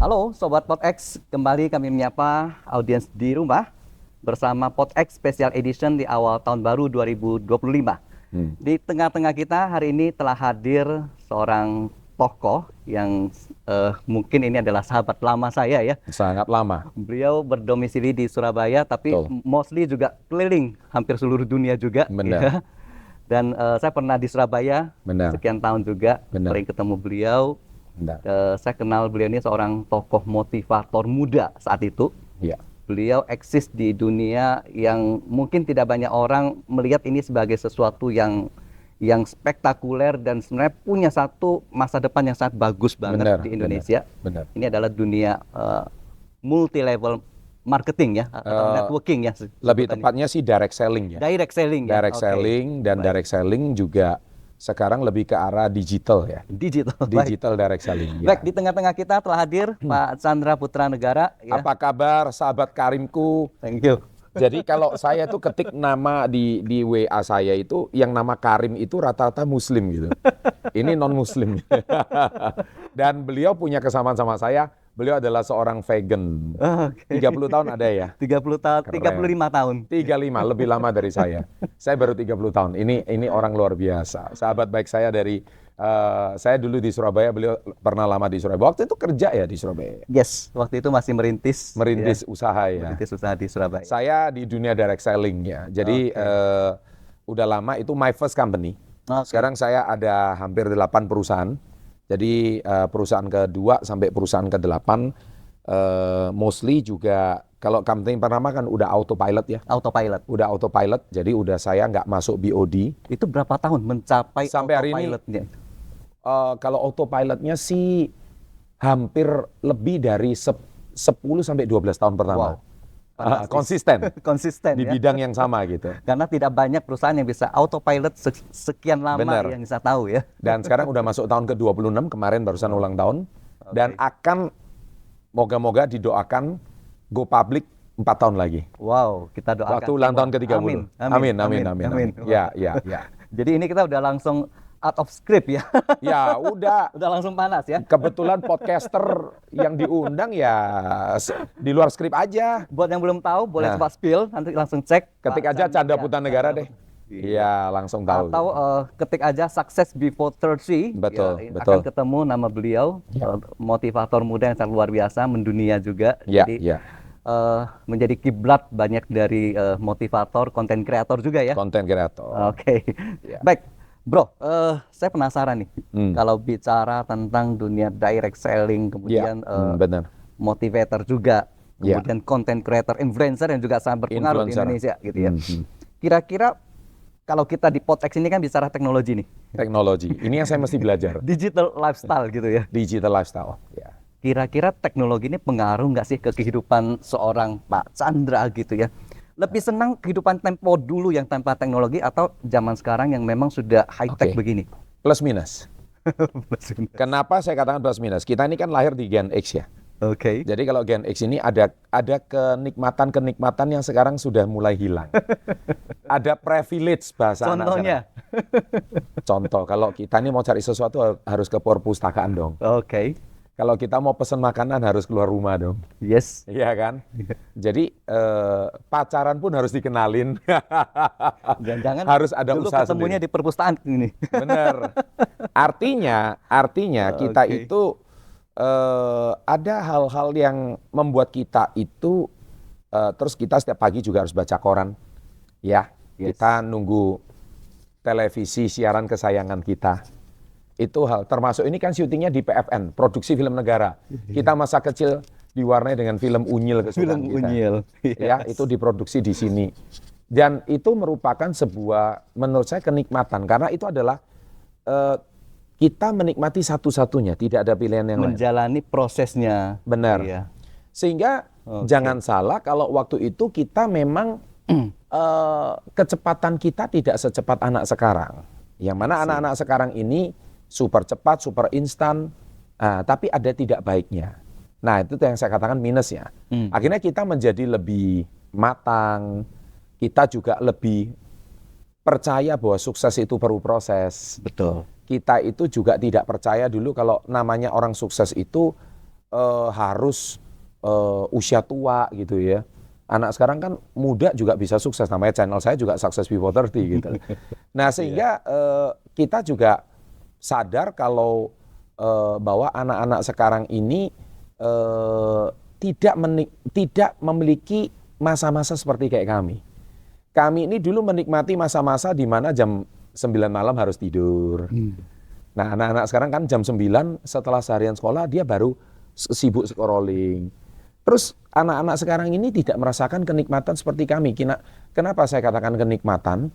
Halo Sobat PodX, kembali kami menyapa audiens di rumah bersama PodX Special Edition di awal tahun baru 2025. Di tengah-tengah kita hari ini telah hadir seorang tokoh yang mungkin ini adalah sahabat lama saya ya. Sangat lama. Beliau berdomisili di Surabaya tapi mostly juga keliling hampir seluruh dunia juga. Benar. Ya. Dan saya pernah di Surabaya sekian tahun juga, sering ketemu beliau. Saya kenal beliau ini seorang tokoh motivator muda saat itu. Ya. Beliau eksis di dunia yang mungkin tidak banyak orang melihat ini sebagai sesuatu yang spektakuler dan sebenarnya punya satu masa depan yang sangat bagus banget di Indonesia. Benar. Ini adalah dunia multi level marketing ya atau networking ya. Lebih tepatnya sih direct selling ya. Direct selling ya. Direct selling dan direct selling juga sekarang lebih ke arah digital ya. Digital direct selling. Baik, di tengah-tengah kita telah hadir Pak Chandra Putra Negara. Ya. Apa kabar sahabat Karimku? Thank you. Jadi kalau saya tuh ketik nama di WA saya itu yang nama Karim itu rata-rata Muslim gitu. Ini non Muslim. Dan beliau punya kesamaan sama saya. Beliau adalah seorang vegan. 30 tahun ada ya? 30 tahun, Keren. 35 tahun. 35, lebih lama dari saya. Saya baru 30 tahun. Ini orang luar biasa. Sahabat baik saya dari saya dulu di Surabaya, beliau pernah lama di Surabaya. Waktu itu kerja ya di Surabaya. Yes, waktu itu masih merintis usaha ya. Merintis usaha di Surabaya. Saya di dunia direct selling ya. Jadi udah lama itu my first company. Sekarang saya ada hampir 8 perusahaan. Jadi perusahaan kedua sampai perusahaan ke-8 mostly juga kalau company pertama kan udah autopilot ya. Udah autopilot, jadi udah saya nggak masuk BOD. Itu berapa tahun mencapai sampai hari ini? Kalau autopilotnya sih hampir lebih dari 10 sampai 12 tahun pertama. Wow. Konsisten di bidang yang sama gitu. Karena tidak banyak perusahaan yang bisa autopilot sekian lama yang bisa tahu ya. Dan sekarang udah masuk tahun ke-26, kemarin barusan ulang tahun. Dan akan moga-moga didoakan go public 4 tahun lagi. Wow, kita doakan. Waktu ulang tahun ke-30. Amin. Ya. Jadi ini kita udah langsung out of script ya. Ya, udah langsung panas ya. Kebetulan podcaster yang diundang ya di luar skrip aja. Buat yang belum tahu, boleh coba spill, nanti langsung cek. Ketik aja Chandra Putra Negara deh. Iya, langsung tahu. Atau ketik aja Success Before 30. Betul. Akan ketemu nama beliau, motivator muda yang sangat luar biasa, mendunia juga. Jadi menjadi kiblat banyak dari motivator, konten kreator juga ya. Konten kreator. Oke. Baik. Bro, saya penasaran nih, kalau bicara tentang dunia direct selling, kemudian motivator juga, kemudian content creator, influencer yang juga sangat berpengaruh di Indonesia gitu ya. Kira-kira kalau kita di PodX ini kan bicara teknologi nih. Teknologi, ini yang saya mesti belajar. Digital lifestyle gitu ya. Digital lifestyle, ya. Kira-kira teknologi ini pengaruh nggak sih ke kehidupan seorang Pak Chandra gitu ya? Lebih senang kehidupan tempo dulu yang tanpa teknologi atau zaman sekarang yang memang sudah high-tech begini? Plus minus. Kenapa saya katakan plus minus? Kita ini kan lahir di Gen X ya. Jadi kalau Gen X ini ada kenikmatan yang sekarang sudah mulai hilang. Ada privilege bahasa Contohnya? Contoh, kalau kita ini mau cari sesuatu harus ke perpustakaan dong. Kalau kita mau pesen makanan harus keluar rumah dong. Yes. Iya kan? Jadi pacaran pun harus dikenalin. Jangan harus ada dulu usaha ketemunya sendiri. di perpustakaan ini. Benar. Artinya kita itu ada hal-hal yang membuat kita itu terus kita setiap pagi juga harus baca koran. Ya, kita nunggu televisi siaran kesayangan kita. Itu hal termasuk ini kan syutingnya di PFN, Produksi Film Negara. Kita masa kecil diwarnai dengan film Unyil kesukaan kita. Ya, itu diproduksi di sini. Dan itu merupakan sebuah menurut saya kenikmatan karena itu adalah kita menikmati satu-satunya, tidak ada pilihan yang lain. Menjalani prosesnya. Benar. Sehingga jangan salah kalau waktu itu kita memang kecepatan kita tidak secepat anak sekarang. Yang mana anak-anak sekarang ini super cepat, super instan, tapi ada tidak baiknya. Nah, itu yang saya katakan minusnya. Akhirnya kita menjadi lebih matang, kita juga lebih percaya bahwa sukses itu perlu proses. Betul. Kita itu juga tidak percaya dulu kalau namanya orang sukses itu harus usia tua gitu ya. Anak sekarang kan muda juga bisa sukses, namanya channel saya juga Success Before 30 gitu. Nah sehingga kita juga sadar kalau bahwa anak-anak sekarang ini tidak memiliki masa-masa seperti kayak kami. Kami ini dulu menikmati masa-masa di mana jam 9 malam harus tidur. Nah anak-anak sekarang kan jam 9 setelah seharian sekolah dia baru sibuk scrolling. Terus anak-anak sekarang ini tidak merasakan kenikmatan seperti kami. Kenapa saya katakan kenikmatan?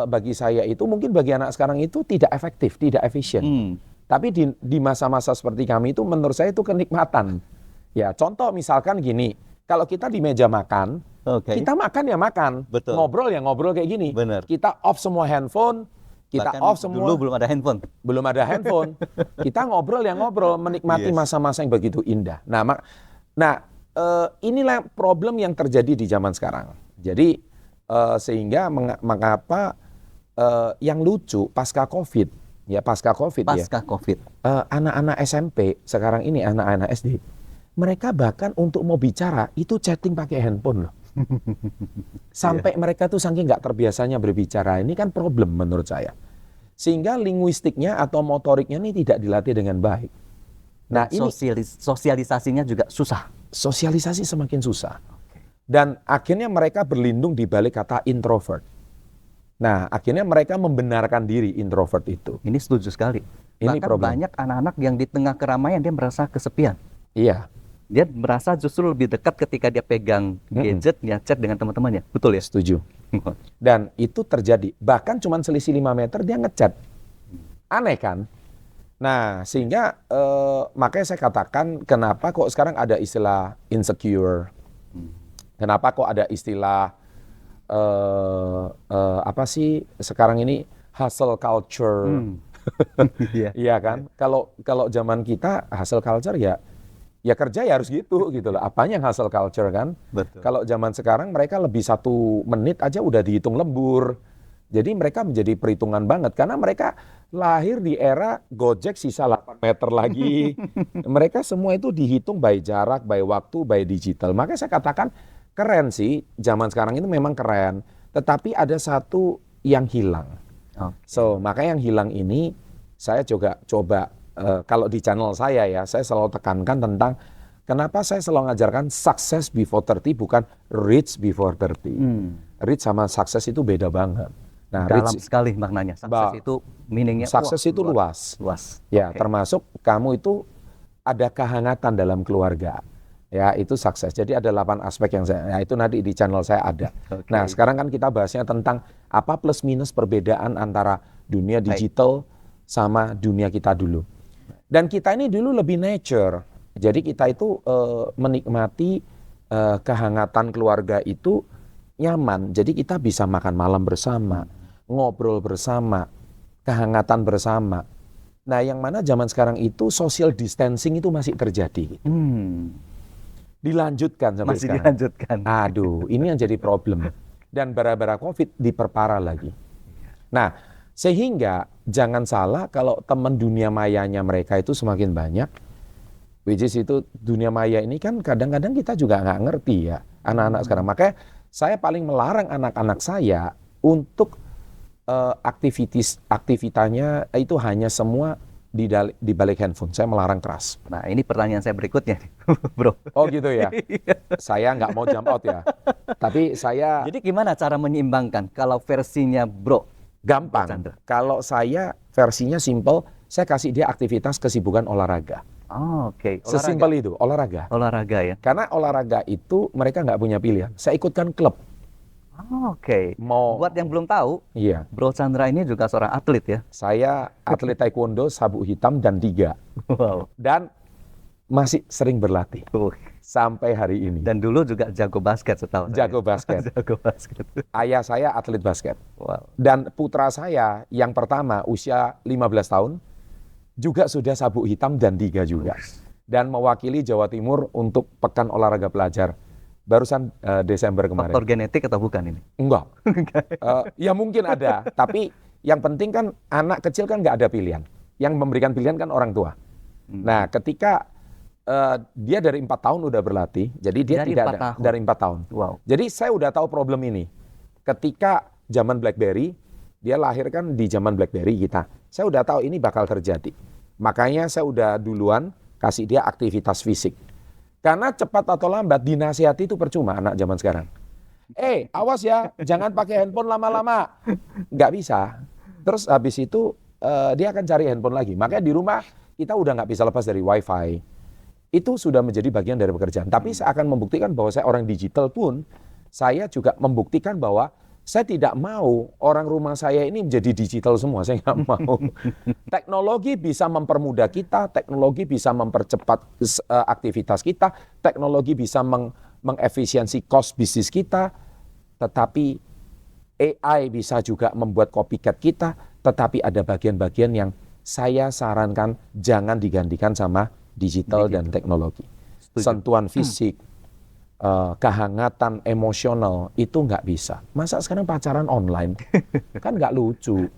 Bagi saya itu mungkin bagi anak sekarang itu tidak efektif, tidak efisien. Tapi di masa-masa seperti kami itu menurut saya itu kenikmatan. Ya contoh misalkan gini, kalau kita di meja makan, kita makan ya makan, Betul. ngobrol ya ngobrol kayak gini. Bener. Kita off semua handphone, kita Bahkan off semua. dulu belum ada handphone. Belum ada handphone. Kita ngobrol ya ngobrol, menikmati masa-masa yang begitu indah. Inilah problem yang terjadi di zaman sekarang. Jadi sehingga mengapa yang lucu pasca COVID ya, anak-anak SMP sekarang ini, anak-anak SD, mereka bahkan untuk mau bicara itu chatting pakai handphone loh. Sampai mereka tuh saking nggak terbiasanya berbicara. Ini kan problem menurut saya. Sehingga linguistiknya atau motoriknya ini tidak dilatih dengan baik. Nah, ini sosialisasinya juga susah. Sosialisasi semakin susah. Dan akhirnya mereka berlindung di balik kata introvert. Nah, akhirnya mereka membenarkan diri introvert itu. Ini setuju sekali. Ini Bahkan problem. banyak anak-anak yang di tengah keramaian dia merasa kesepian. Iya. Dia merasa justru lebih dekat ketika dia pegang gadget, ya chat dengan teman-temannya. Betul ya? Setuju. Dan itu terjadi. Bahkan cuma selisih 5 meter dia ngechat. Aneh kan? Nah, sehingga makanya saya katakan kenapa kok sekarang ada istilah insecure. Kenapa kok ada istilah apa sih sekarang ini hustle culture. Iya kan? Kalau zaman kita hustle culture ya kerja ya harus gitu loh. Apanya yang hustle culture kan? Betul. Kalau zaman sekarang mereka lebih 1 menit aja udah dihitung lembur. Jadi mereka menjadi perhitungan banget karena mereka lahir di era Gojek sisa 8 meter lagi. Mereka semua itu dihitung by jarak, by waktu, by digital. Makanya saya katakan keren sih, zaman sekarang itu memang keren. Tetapi ada satu yang hilang. So, makanya yang hilang ini saya juga coba kalau di channel saya ya, saya selalu tekankan tentang kenapa saya selalu ngajarkan success before 30 bukan rich before 30. Rich sama sukses itu beda banget. Nah, dalam sekali maknanya. Sukses itu meaningnya. Sukses itu luas. Ya, termasuk kamu itu ada kehangatan dalam keluarga. Ya, itu sukses. Jadi ada 8 aspek yang itu nanti di channel saya ada. Nah, sekarang kan kita bahasnya tentang apa plus minus perbedaan antara dunia digital sama dunia kita dulu. Dan kita ini dulu lebih nature. Jadi kita itu menikmati kehangatan keluarga itu nyaman. Jadi kita bisa makan malam bersama, ngobrol bersama, kehangatan bersama. Nah, yang mana zaman sekarang itu social distancing itu masih terjadi. Dilanjutkan sampai masih sekarang. Dilanjutkan. Aduh, ini yang jadi problem. Dan bara-bara COVID diperparah lagi. Nah, sehingga jangan salah kalau teman dunia mayanya mereka itu semakin banyak. Which is itu dunia maya ini kan kadang-kadang kita juga nggak ngerti ya anak-anak sekarang. Makanya saya paling melarang anak-anak saya untuk aktivitasnya itu hanya semua di balik handphone. Saya melarang keras. Nah, ini pertanyaan saya berikutnya, Bro. Oh gitu ya. Saya nggak mau jump out ya. Tapi saya. Jadi gimana cara menyeimbangkan kalau versinya Bro? Gampang. Kalau saya versinya simple, saya kasih dia aktivitas kesibukan olahraga. Oke. Sesimpel itu, olahraga. Olahraga ya. Karena olahraga itu mereka nggak punya pilihan. Saya ikutkan klub. Oke. Buat yang belum tahu, iya. Bro Chandra ini juga seorang atlet ya. Saya atlet taekwondo, sabuk hitam dan 3. Wow. Dan masih sering berlatih sampai hari ini. Dan dulu juga jago basket setahu saya. Jago basket. Jago basket. Ayah saya atlet basket. Wow. Dan putra saya yang pertama usia 15 tahun juga sudah sabuk hitam dan 3 juga. Dan mewakili Jawa Timur untuk Pekan Olahraga Pelajar. Barusan Desember kemarin. Faktor genetik atau bukan ini? Enggak. Ya mungkin ada. Tapi yang penting kan anak kecil kan nggak ada pilihan. Yang memberikan pilihan kan orang tua. Nah ketika dia dari 4 tahun udah berlatih, jadi dia dari tidak 4 ada tahun. dari 4 tahun. Wow. Jadi saya udah tahu problem ini. Ketika zaman BlackBerry, dia lahir kan di zaman BlackBerry kita. Saya udah tahu ini bakal terjadi. Makanya saya udah duluan kasih dia aktivitas fisik. Karena cepat atau lambat dinasihati itu percuma anak zaman sekarang. Awas ya, jangan pakai handphone lama-lama. Nggak bisa. Terus habis itu dia akan cari handphone lagi. Makanya di rumah kita udah nggak bisa lepas dari WiFi. Itu sudah menjadi bagian dari pekerjaan. Tapi saya akan membuktikan bahwa saya orang digital pun, saya juga membuktikan bahwa saya tidak mau orang rumah saya ini menjadi digital semua. Saya nggak mau. Teknologi bisa mempermudah kita, teknologi bisa mempercepat aktivitas kita, teknologi bisa mengefisiensi cost bisnis kita, tetapi AI bisa juga membuat copycat kita, tetapi ada bagian-bagian yang saya sarankan jangan digantikan sama digital dan teknologi. Setuju. Sentuhan fisik, kehangatan emosional itu nggak bisa. Masa sekarang pacaran online? Kan nggak lucu.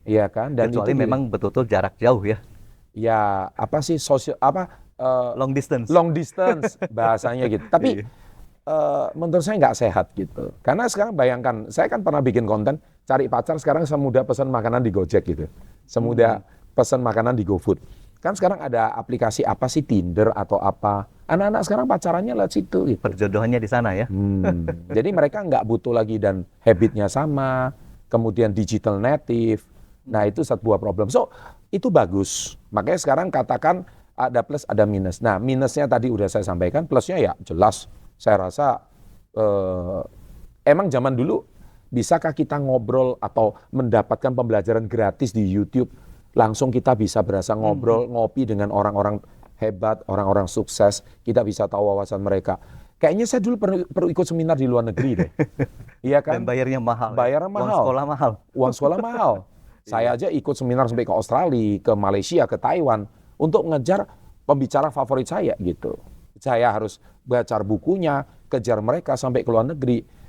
Iya kan? Dan kecuali itu memang betul-betul jarak jauh ya. Ya, apa sih Long distance. Long distance bahasanya gitu. Tapi menurut saya nggak sehat gitu. Karena sekarang bayangkan, saya kan pernah bikin konten cari pacar, sekarang semudah pesan makanan di Gojek gitu. Semudah pesan makanan di GoFood. Kan sekarang ada aplikasi apa sih, Tinder atau apa. Anak-anak sekarang pacarannya lewat situ gitu. Perjodohannya di sana ya. Jadi mereka nggak butuh lagi dan habitnya sama, kemudian digital native. Nah itu sebuah problem. So itu bagus. Makanya sekarang katakan ada plus ada minus. Nah minusnya tadi udah saya sampaikan, plusnya ya jelas. Saya rasa emang zaman dulu bisakah kita ngobrol atau mendapatkan pembelajaran gratis di YouTube? Langsung kita bisa berasa ngobrol, ngopi dengan orang-orang hebat, orang-orang sukses. Kita bisa tahu wawasan mereka. Kayaknya saya dulu perlu ikut seminar di luar negeri deh. Iya kan? Dan bayarnya mahal. Bayarnya mahal. Uang sekolah mahal. Uang sekolah mahal. Saya aja ikut seminar sampai ke Australia, ke Malaysia, ke Taiwan. Untuk ngejar pembicara favorit saya gitu. Saya harus baca bukunya, kejar mereka sampai ke luar negeri.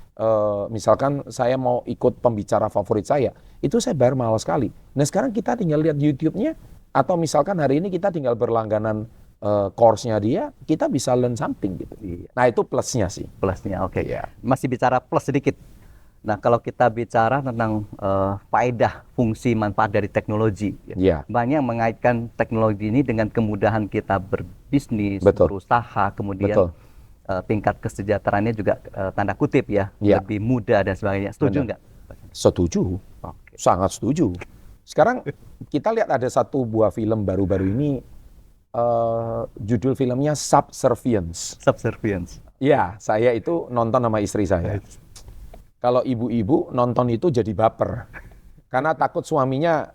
Misalkan saya mau ikut pembicara favorit saya, itu saya bayar mahal sekali. Nah sekarang kita tinggal lihat YouTube-nya, atau misalkan hari ini kita tinggal berlangganan course-nya dia, kita bisa learn something gitu. Nah itu plusnya sih. Plusnya, oke. Iya. Masih bicara plus sedikit. Nah kalau kita bicara tentang faedah, fungsi, manfaat dari teknologi, Iya. banyak mengaitkan teknologi ini dengan kemudahan kita berbisnis, Betul. berusaha, kemudian Betul. tingkat kesejahteraannya juga tanda kutip ya, Iya. lebih mudah dan sebagainya. Setuju nggak? Setuju, sangat setuju. Sekarang kita lihat ada satu buah film baru-baru ini, judul filmnya Subservience. Subservience. Iya, saya itu nonton sama istri saya. Kalau ibu-ibu nonton itu jadi baper, karena takut suaminya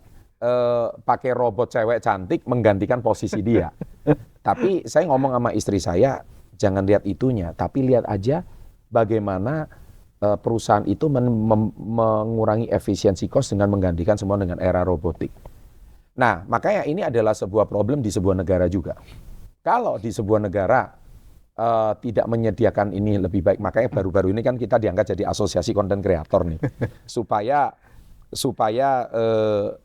pakai robot cewek cantik menggantikan posisi dia. Tapi saya ngomong sama istri saya, jangan lihat itunya, tapi lihat aja bagaimana perusahaan itu mengurangi efisiensi cost dengan menggantikan semua dengan era robotik. Nah, makanya ini adalah sebuah problem di sebuah negara juga. Kalau di sebuah negara tidak menyediakan ini lebih baik, makanya baru-baru ini kan kita diangkat jadi asosiasi konten kreator nih, supaya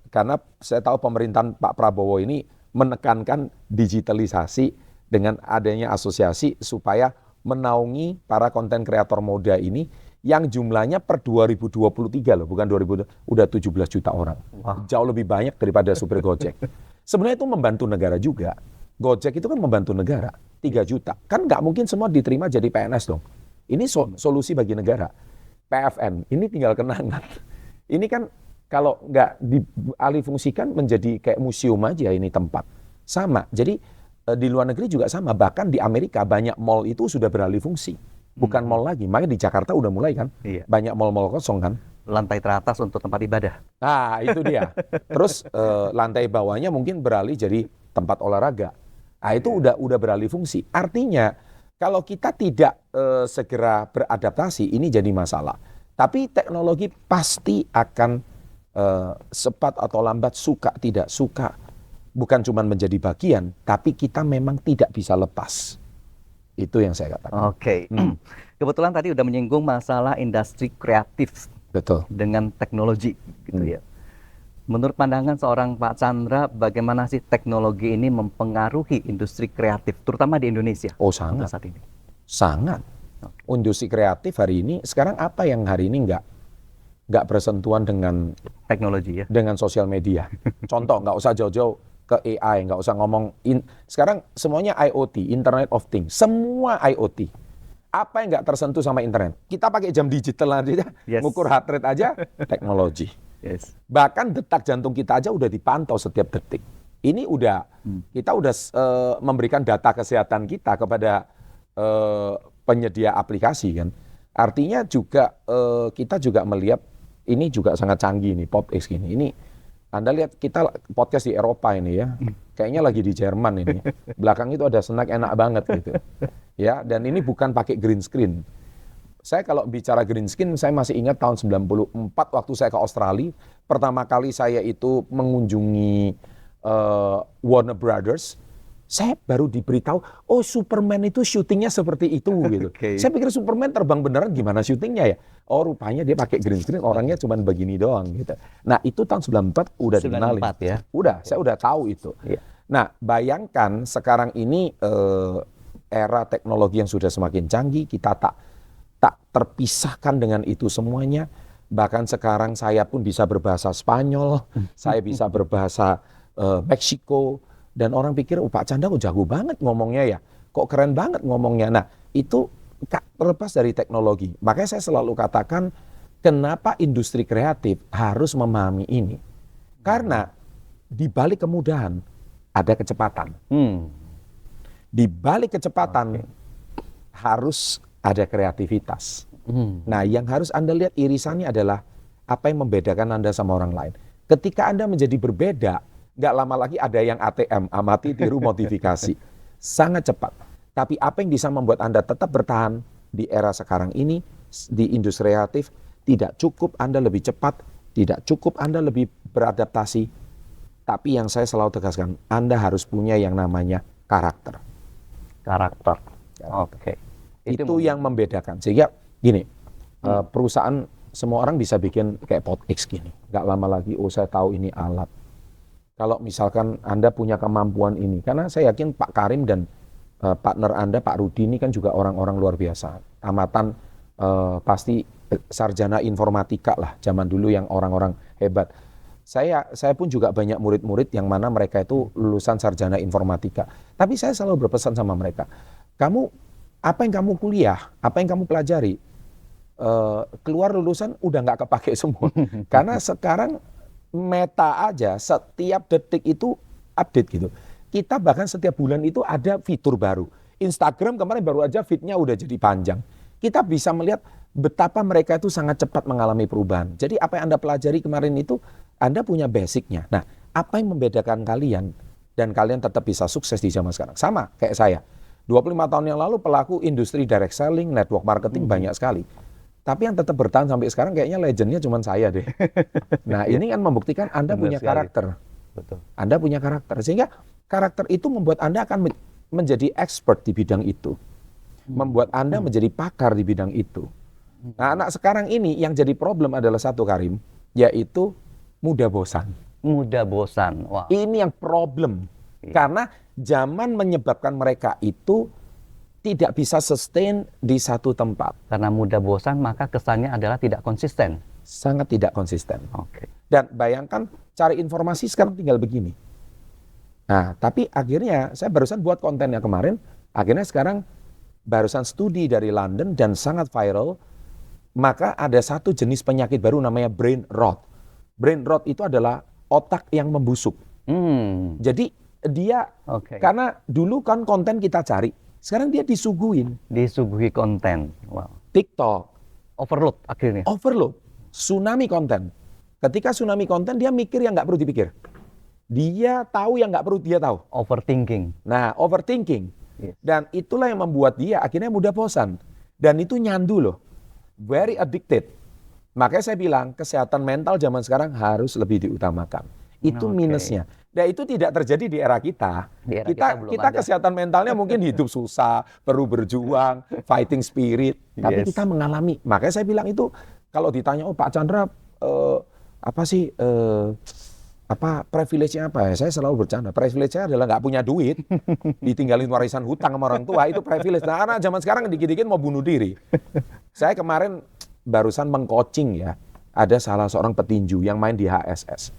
karena saya tahu pemerintahan Pak Prabowo ini menekankan digitalisasi dengan adanya asosiasi supaya menaungi para konten kreator muda ini yang jumlahnya per 2023 loh, bukan 2000, udah 17 juta orang. Wow. Jauh lebih banyak daripada supir Gojek. Sebenarnya itu membantu negara juga. Gojek itu kan membantu negara, 3 juta. Kan nggak mungkin semua diterima jadi PNS dong. Ini solusi bagi negara. PFN, ini tinggal kenangan. Ini kan kalau nggak dialihfungsikan menjadi kayak museum aja ini tempat. Sama, jadi di luar negeri juga sama. Bahkan di Amerika banyak mall itu sudah beralih fungsi. Bukan mall lagi, makanya di Jakarta udah mulai kan. Iya. Banyak mall-mall kosong kan. Lantai teratas untuk tempat ibadah. Nah itu dia. Terus lantai bawahnya mungkin beralih jadi tempat olahraga. Nah itu udah beralih fungsi. Artinya kalau kita tidak segera beradaptasi, ini jadi masalah. Tapi teknologi pasti akan cepat atau lambat, suka tidak suka, bukan cuma menjadi bagian, tapi kita memang tidak bisa lepas. Itu yang saya katakan. Oke. Kebetulan tadi udah menyinggung masalah industri kreatif. Betul. Dengan teknologi gitu ya. Menurut pandangan seorang Pak Chandra, bagaimana sih teknologi ini mempengaruhi industri kreatif, terutama di Indonesia? Oh sangat, saat ini. Sangat. Industri kreatif hari ini, sekarang apa yang hari ini nggak bersentuhan dengan teknologi ya? Dengan sosial media. Contoh, nggak usah jauh-jauh ke AI, nggak usah ngomong. Sekarang semuanya IoT, Internet of Things, semua IoT. Apa yang nggak tersentuh sama internet? Kita pakai jam digital aja, ngukur heart rate aja, teknologi. Yes. Bahkan detak jantung kita aja udah dipantau setiap detik. Ini udah kita udah memberikan data kesehatan kita kepada penyedia aplikasi kan. Artinya juga kita juga melihat ini juga sangat canggih nih podcast gini. Ini Anda lihat kita podcast di Eropa ini ya. Kayaknya lagi di Jerman ini. Belakang itu ada snack enak banget gitu. Ya, dan ini bukan pakai green screen. Saya kalau bicara green screen, saya masih ingat tahun 94 waktu saya ke Australia. Pertama kali saya itu mengunjungi Warner Brothers. Saya baru diberitahu, oh Superman itu syutingnya seperti itu gitu. Saya pikir Superman terbang beneran, gimana syutingnya ya? Oh rupanya dia pakai green screen, orangnya cuma begini doang gitu. Nah itu tahun 94 udah dikenalin. Ya? Saya udah tahu itu. Yeah. Nah bayangkan sekarang ini era teknologi yang sudah semakin canggih, kita tak terpisahkan dengan itu semuanya. Bahkan sekarang saya pun bisa berbahasa Spanyol, saya bisa berbahasa Meksiko, dan orang pikir, oh Pak Chandra kok jago banget ngomongnya ya, kok keren banget ngomongnya. Nah itu terlepas dari teknologi. Makanya saya selalu katakan, kenapa industri kreatif harus memahami ini? Karena di balik kemudahan ada kecepatan. Di balik kecepatan harus ada kreativitas. Nah, yang harus Anda lihat irisannya adalah apa yang membedakan Anda sama orang lain. Ketika Anda menjadi berbeda, nggak lama lagi ada yang ATM, amati, tiru, modifikasi. Sangat cepat. Tapi apa yang bisa membuat Anda tetap bertahan di era sekarang ini, di industri kreatif, tidak cukup Anda lebih cepat, tidak cukup Anda lebih beradaptasi. Tapi yang saya selalu tegaskan, Anda harus punya yang namanya karakter. Karakter. Oke. Itu yang membedakan. Sehingga gini, perusahaan semua orang bisa bikin kayak PodX gini. Nggak lama lagi, oh saya tahu ini alat. Kalau misalkan Anda punya kemampuan ini, karena saya yakin Pak Karim dan partner Anda, Pak Rudi ini kan juga orang-orang luar biasa. Tamatan pasti sarjana informatika lah, zaman dulu yang orang-orang hebat. Saya pun juga banyak murid-murid yang mana mereka itu lulusan sarjana informatika. Tapi saya selalu berpesan sama mereka, apa yang kamu kuliah, apa yang kamu pelajari, keluar lulusan udah nggak kepake semua. Karena sekarang Meta aja setiap detik itu update gitu. Kita bahkan setiap bulan itu ada fitur baru. Instagram kemarin baru aja feed-nya udah jadi panjang. Kita bisa melihat betapa mereka itu sangat cepat mengalami perubahan. Jadi apa yang Anda pelajari kemarin itu, Anda punya basicnya. Nah, apa yang membedakan kalian dan kalian tetap bisa sukses di zaman sekarang? Sama kayak saya. 25 tahun yang lalu pelaku industri direct selling, network marketing banyak sekali. Tapi yang tetap bertahan sampai sekarang kayaknya legendnya cuma saya deh. Nah ini kan membuktikan Anda punya karakter. Betul. Anda punya karakter. Sehingga karakter itu membuat Anda akan menjadi expert di bidang itu. Membuat Anda menjadi pakar di bidang itu. Nah anak sekarang ini yang jadi problem adalah satu Karim, yaitu mudah bosan. Mudah bosan. Wow. Ini yang problem. Karena zaman menyebabkan mereka itu tidak bisa sustain di satu tempat. Karena mudah bosan, maka kesannya adalah tidak konsisten. Sangat tidak konsisten. Oke. Dan bayangkan cari informasi sekarang tinggal begini. Nah, tapi akhirnya saya barusan buat kontennya kemarin, akhirnya sekarang barusan studi dari London dan sangat viral, maka ada satu jenis penyakit baru namanya brain rot. Brain rot itu adalah otak yang membusuk. Jadi dia, karena dulu kan konten kita cari, sekarang dia disuguhi konten. Wow. TikTok. Overload akhirnya. Overload. Tsunami konten. Ketika tsunami konten, dia mikir yang nggak perlu dipikir. Dia tahu yang nggak perlu dia tahu. Overthinking. Nah, overthinking. Yes. Dan itulah yang membuat dia akhirnya mudah bosan. Dan itu nyandu loh. Very addicted. Makanya saya bilang, kesehatan mental zaman sekarang harus lebih diutamakan. Itu minusnya. Dan itu tidak terjadi di era kita. Kita kesehatan mentalnya mungkin hidup susah, perlu berjuang, fighting spirit. Tapi kita mengalami. Makanya saya bilang itu, kalau ditanya, oh Pak Chandra, apa sih privilege-nya apa ya? Saya selalu bercanda. Privilege-nya adalah nggak punya duit, ditinggalin warisan hutang sama orang tua, itu privilege. Nah, anak zaman sekarang dikit-dikit mau bunuh diri. Saya kemarin barusan meng-coaching ya, ada salah seorang petinju yang main di HSS.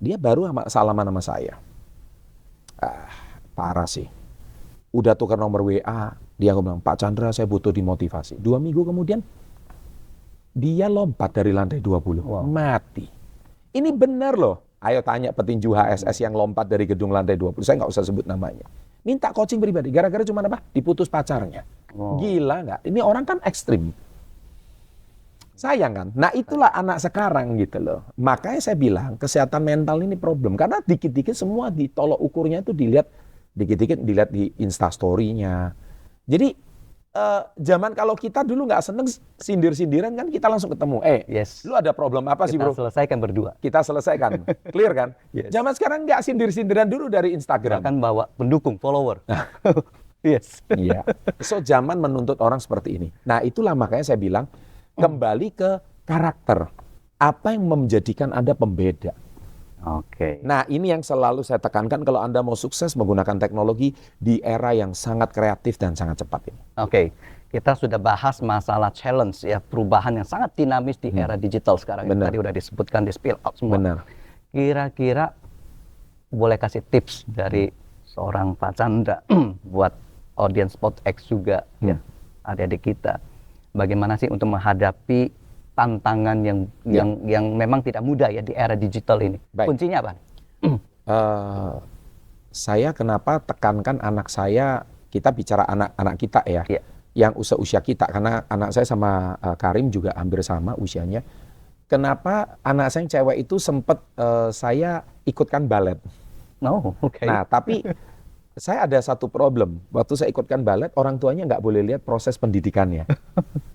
Dia baru salaman sama saya. Parah sih. Udah tukar nomor WA, dia bilang, Pak Chandra saya butuh dimotivasi. 2 minggu kemudian, dia lompat dari lantai 20, mati. Ini benar loh. Ayo tanya petinju HSS yang lompat dari gedung lantai 20, saya nggak usah sebut namanya. Minta coaching pribadi, gara-gara cuma apa? Diputus pacarnya. Gila nggak? Ini orang kan ekstrim. Sayang kan? Nah itulah anak sekarang gitu loh. Makanya saya bilang kesehatan mental ini problem. Karena dikit-dikit semua ditolok ukurnya itu dilihat, dikit-dikit dilihat di Instastory-nya. Jadi zaman kalau kita dulu nggak seneng sindir-sindiran kan kita langsung ketemu. Lu ada problem apa sih bro? Kita selesaikan berdua. Kita selesaikan. Clear kan? Yes. Zaman sekarang nggak sindir-sindiran dulu dari Instagram. Bahkan bawa pendukung, follower. Yes. Iya. So zaman menuntut orang seperti ini. Nah itulah makanya saya bilang kembali ke karakter. Apa yang menjadikan Anda pembeda? Oke. Nah ini yang selalu saya tekankan kalau Anda mau sukses menggunakan teknologi di era yang sangat kreatif dan sangat cepat ini. Oke. Kita sudah bahas masalah challenge ya, perubahan yang sangat dinamis di era digital sekarang. Benar. Tadi udah disebutkan di spill out semua. Benar. Kira-kira boleh kasih tips dari seorang Pak Chandra buat audiens PodX juga ya, adik-adik kita. Bagaimana sih untuk menghadapi tantangan yang memang tidak mudah ya di era digital ini? Baik. Kuncinya apa? Saya kenapa tekankan anak saya, kita bicara anak-anak kita ya, yang usia kita, karena anak saya sama Karim juga hampir sama usianya. Kenapa anak saya yang cewek itu sempat saya ikutkan balet? Okay. Nah, tapi saya ada satu problem. Waktu saya ikutkan balet, orang tuanya nggak boleh lihat proses pendidikannya.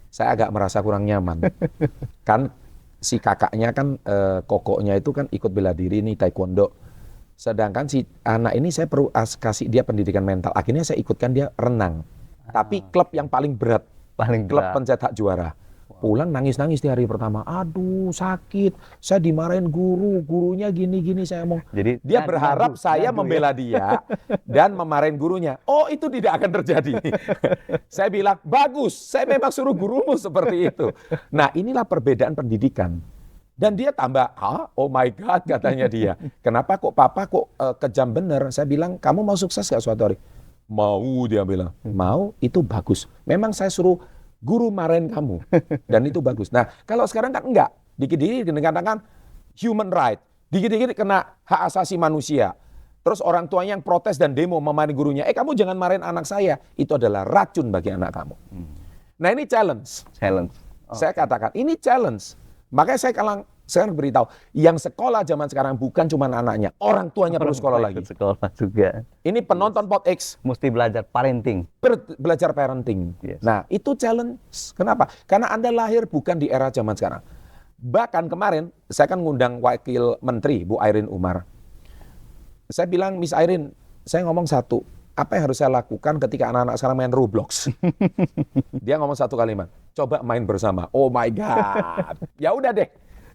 Saya agak merasa kurang nyaman. Kan si kakaknya kan, kokoknya itu kan ikut bela diri nih, taekwondo. Sedangkan si anak ini saya perlu kasih dia pendidikan mental. Akhirnya saya ikutkan dia renang. Tapi klub yang paling berat. Klub pencetak juara. Pulang nangis-nangis di hari pertama. Aduh sakit, saya dimarahin gurunya gini-gini saya mau. Jadi dia berharap saya membela dia dan memarahin gurunya. Oh itu tidak akan terjadi. Saya bilang bagus, saya memang suruh gurumu seperti itu. Nah inilah perbedaan pendidikan. Dan dia tambah, oh my God katanya dia. Kenapa kok papa kok kejam bener? Saya bilang kamu mau sukses gak suatu hari? Mau, dia bilang. Mau itu bagus. Memang saya suruh guru marahin kamu. Dan itu bagus. Nah, kalau sekarang kan enggak. Dikit-dikit dikatakan human right. Dikit-dikit kena hak asasi manusia. Terus orang tuanya yang protes dan demo memarahin gurunya. Kamu jangan marahin anak saya. Itu adalah racun bagi anak kamu. Nah, ini challenge. Saya katakan, ini challenge. Makanya saya beritahu, yang sekolah zaman sekarang bukan cuma anaknya. Orang tuanya perlu sekolah lagi. Sekolah juga. Ini penonton PodX. Mesti belajar parenting. Belajar parenting. Yes. Nah, itu challenge. Kenapa? Karena Anda lahir bukan di era zaman sekarang. Bahkan kemarin, saya kan ngundang Wakil Menteri, Bu Airin Umar. Saya bilang, Miss Airin, saya ngomong satu. Apa yang harus saya lakukan ketika anak-anak sekarang main Roblox? Dia ngomong satu kalimat. Coba main bersama. Oh my God. Ya udah deh.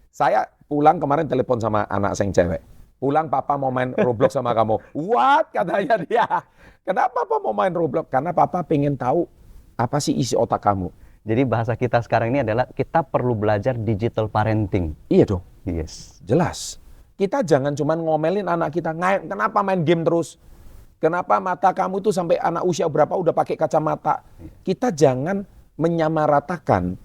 Saya pulang kemarin telepon sama anak saya yang cewek. Pulang papa mau main Roblox sama kamu. What? Katanya dia. Kenapa papa mau main Roblox? Karena papa pengen tahu apa sih isi otak kamu. Jadi bahasa kita sekarang ini adalah kita perlu belajar digital parenting. Iya dong. Yes. Jelas. Kita jangan cuma ngomelin anak kita. Kenapa main game terus? Kenapa mata kamu tuh sampai anak usia berapa udah pakai kacamata? Kita jangan menyamaratakan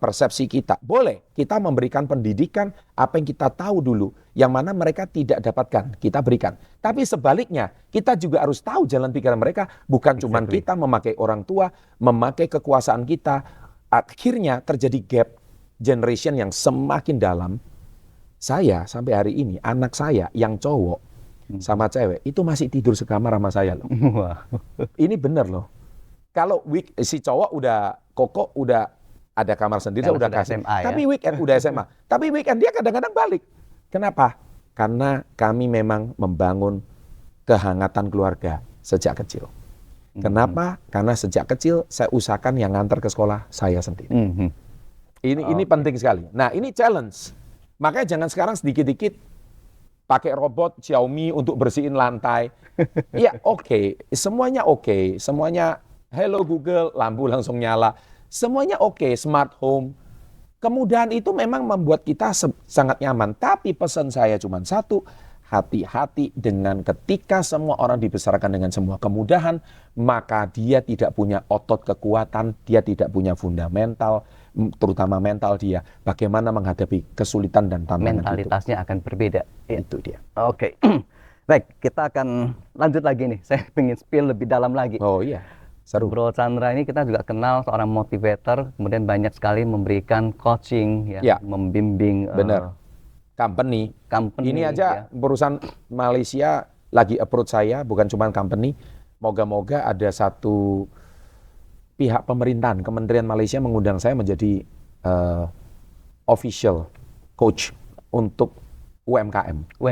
persepsi kita. Boleh, kita memberikan pendidikan apa yang kita tahu dulu, yang mana mereka tidak dapatkan, kita berikan. Tapi sebaliknya, kita juga harus tahu jalan pikiran mereka, bukan cuma kita memakai orang tua, memakai kekuasaan kita. Akhirnya terjadi gap generation yang semakin dalam. Saya sampai hari ini, anak saya yang cowok, sama cewek itu masih tidur sekamar sama saya loh. Ini bener loh. Kalau si cowok udah koko udah ada kamar sendiri, udah kasih. SMA, ya? Tapi weekend udah SMA. Tapi weekend dia kadang-kadang balik. Kenapa? Karena kami memang membangun kehangatan keluarga sejak kecil. Kenapa? Karena sejak kecil saya usahakan yang ngantar ke sekolah saya sendiri. Ini penting sekali. Nah ini challenge. Makanya jangan sekarang sedikit-dikit pakai robot Xiaomi untuk bersihin lantai. Ya oke, semuanya oke, semuanya hello Google, lampu langsung nyala. Semuanya oke, smart home. Kemudahan itu memang membuat kita sangat nyaman. Tapi pesan saya cuma satu, hati-hati dengan ketika semua orang dibesarkan dengan semua kemudahan, maka dia tidak punya otot kekuatan, dia tidak punya fundamental, terutama mental dia. Bagaimana menghadapi kesulitan dan tantangan mentalitasnya akan berbeda. Itu dia. Oke. Baik, kita akan lanjut lagi nih. Saya ingin spill lebih dalam lagi. Oh iya, seru. Bro Chandra ini kita juga kenal seorang motivator, kemudian banyak sekali memberikan coaching, ya. Membimbing. Benar. Company. Ini aja perusahaan Malaysia lagi approach saya, bukan cuma company. Moga-moga ada satu pihak pemerintahan, Kementerian Malaysia mengundang saya menjadi official coach untuk UMKM.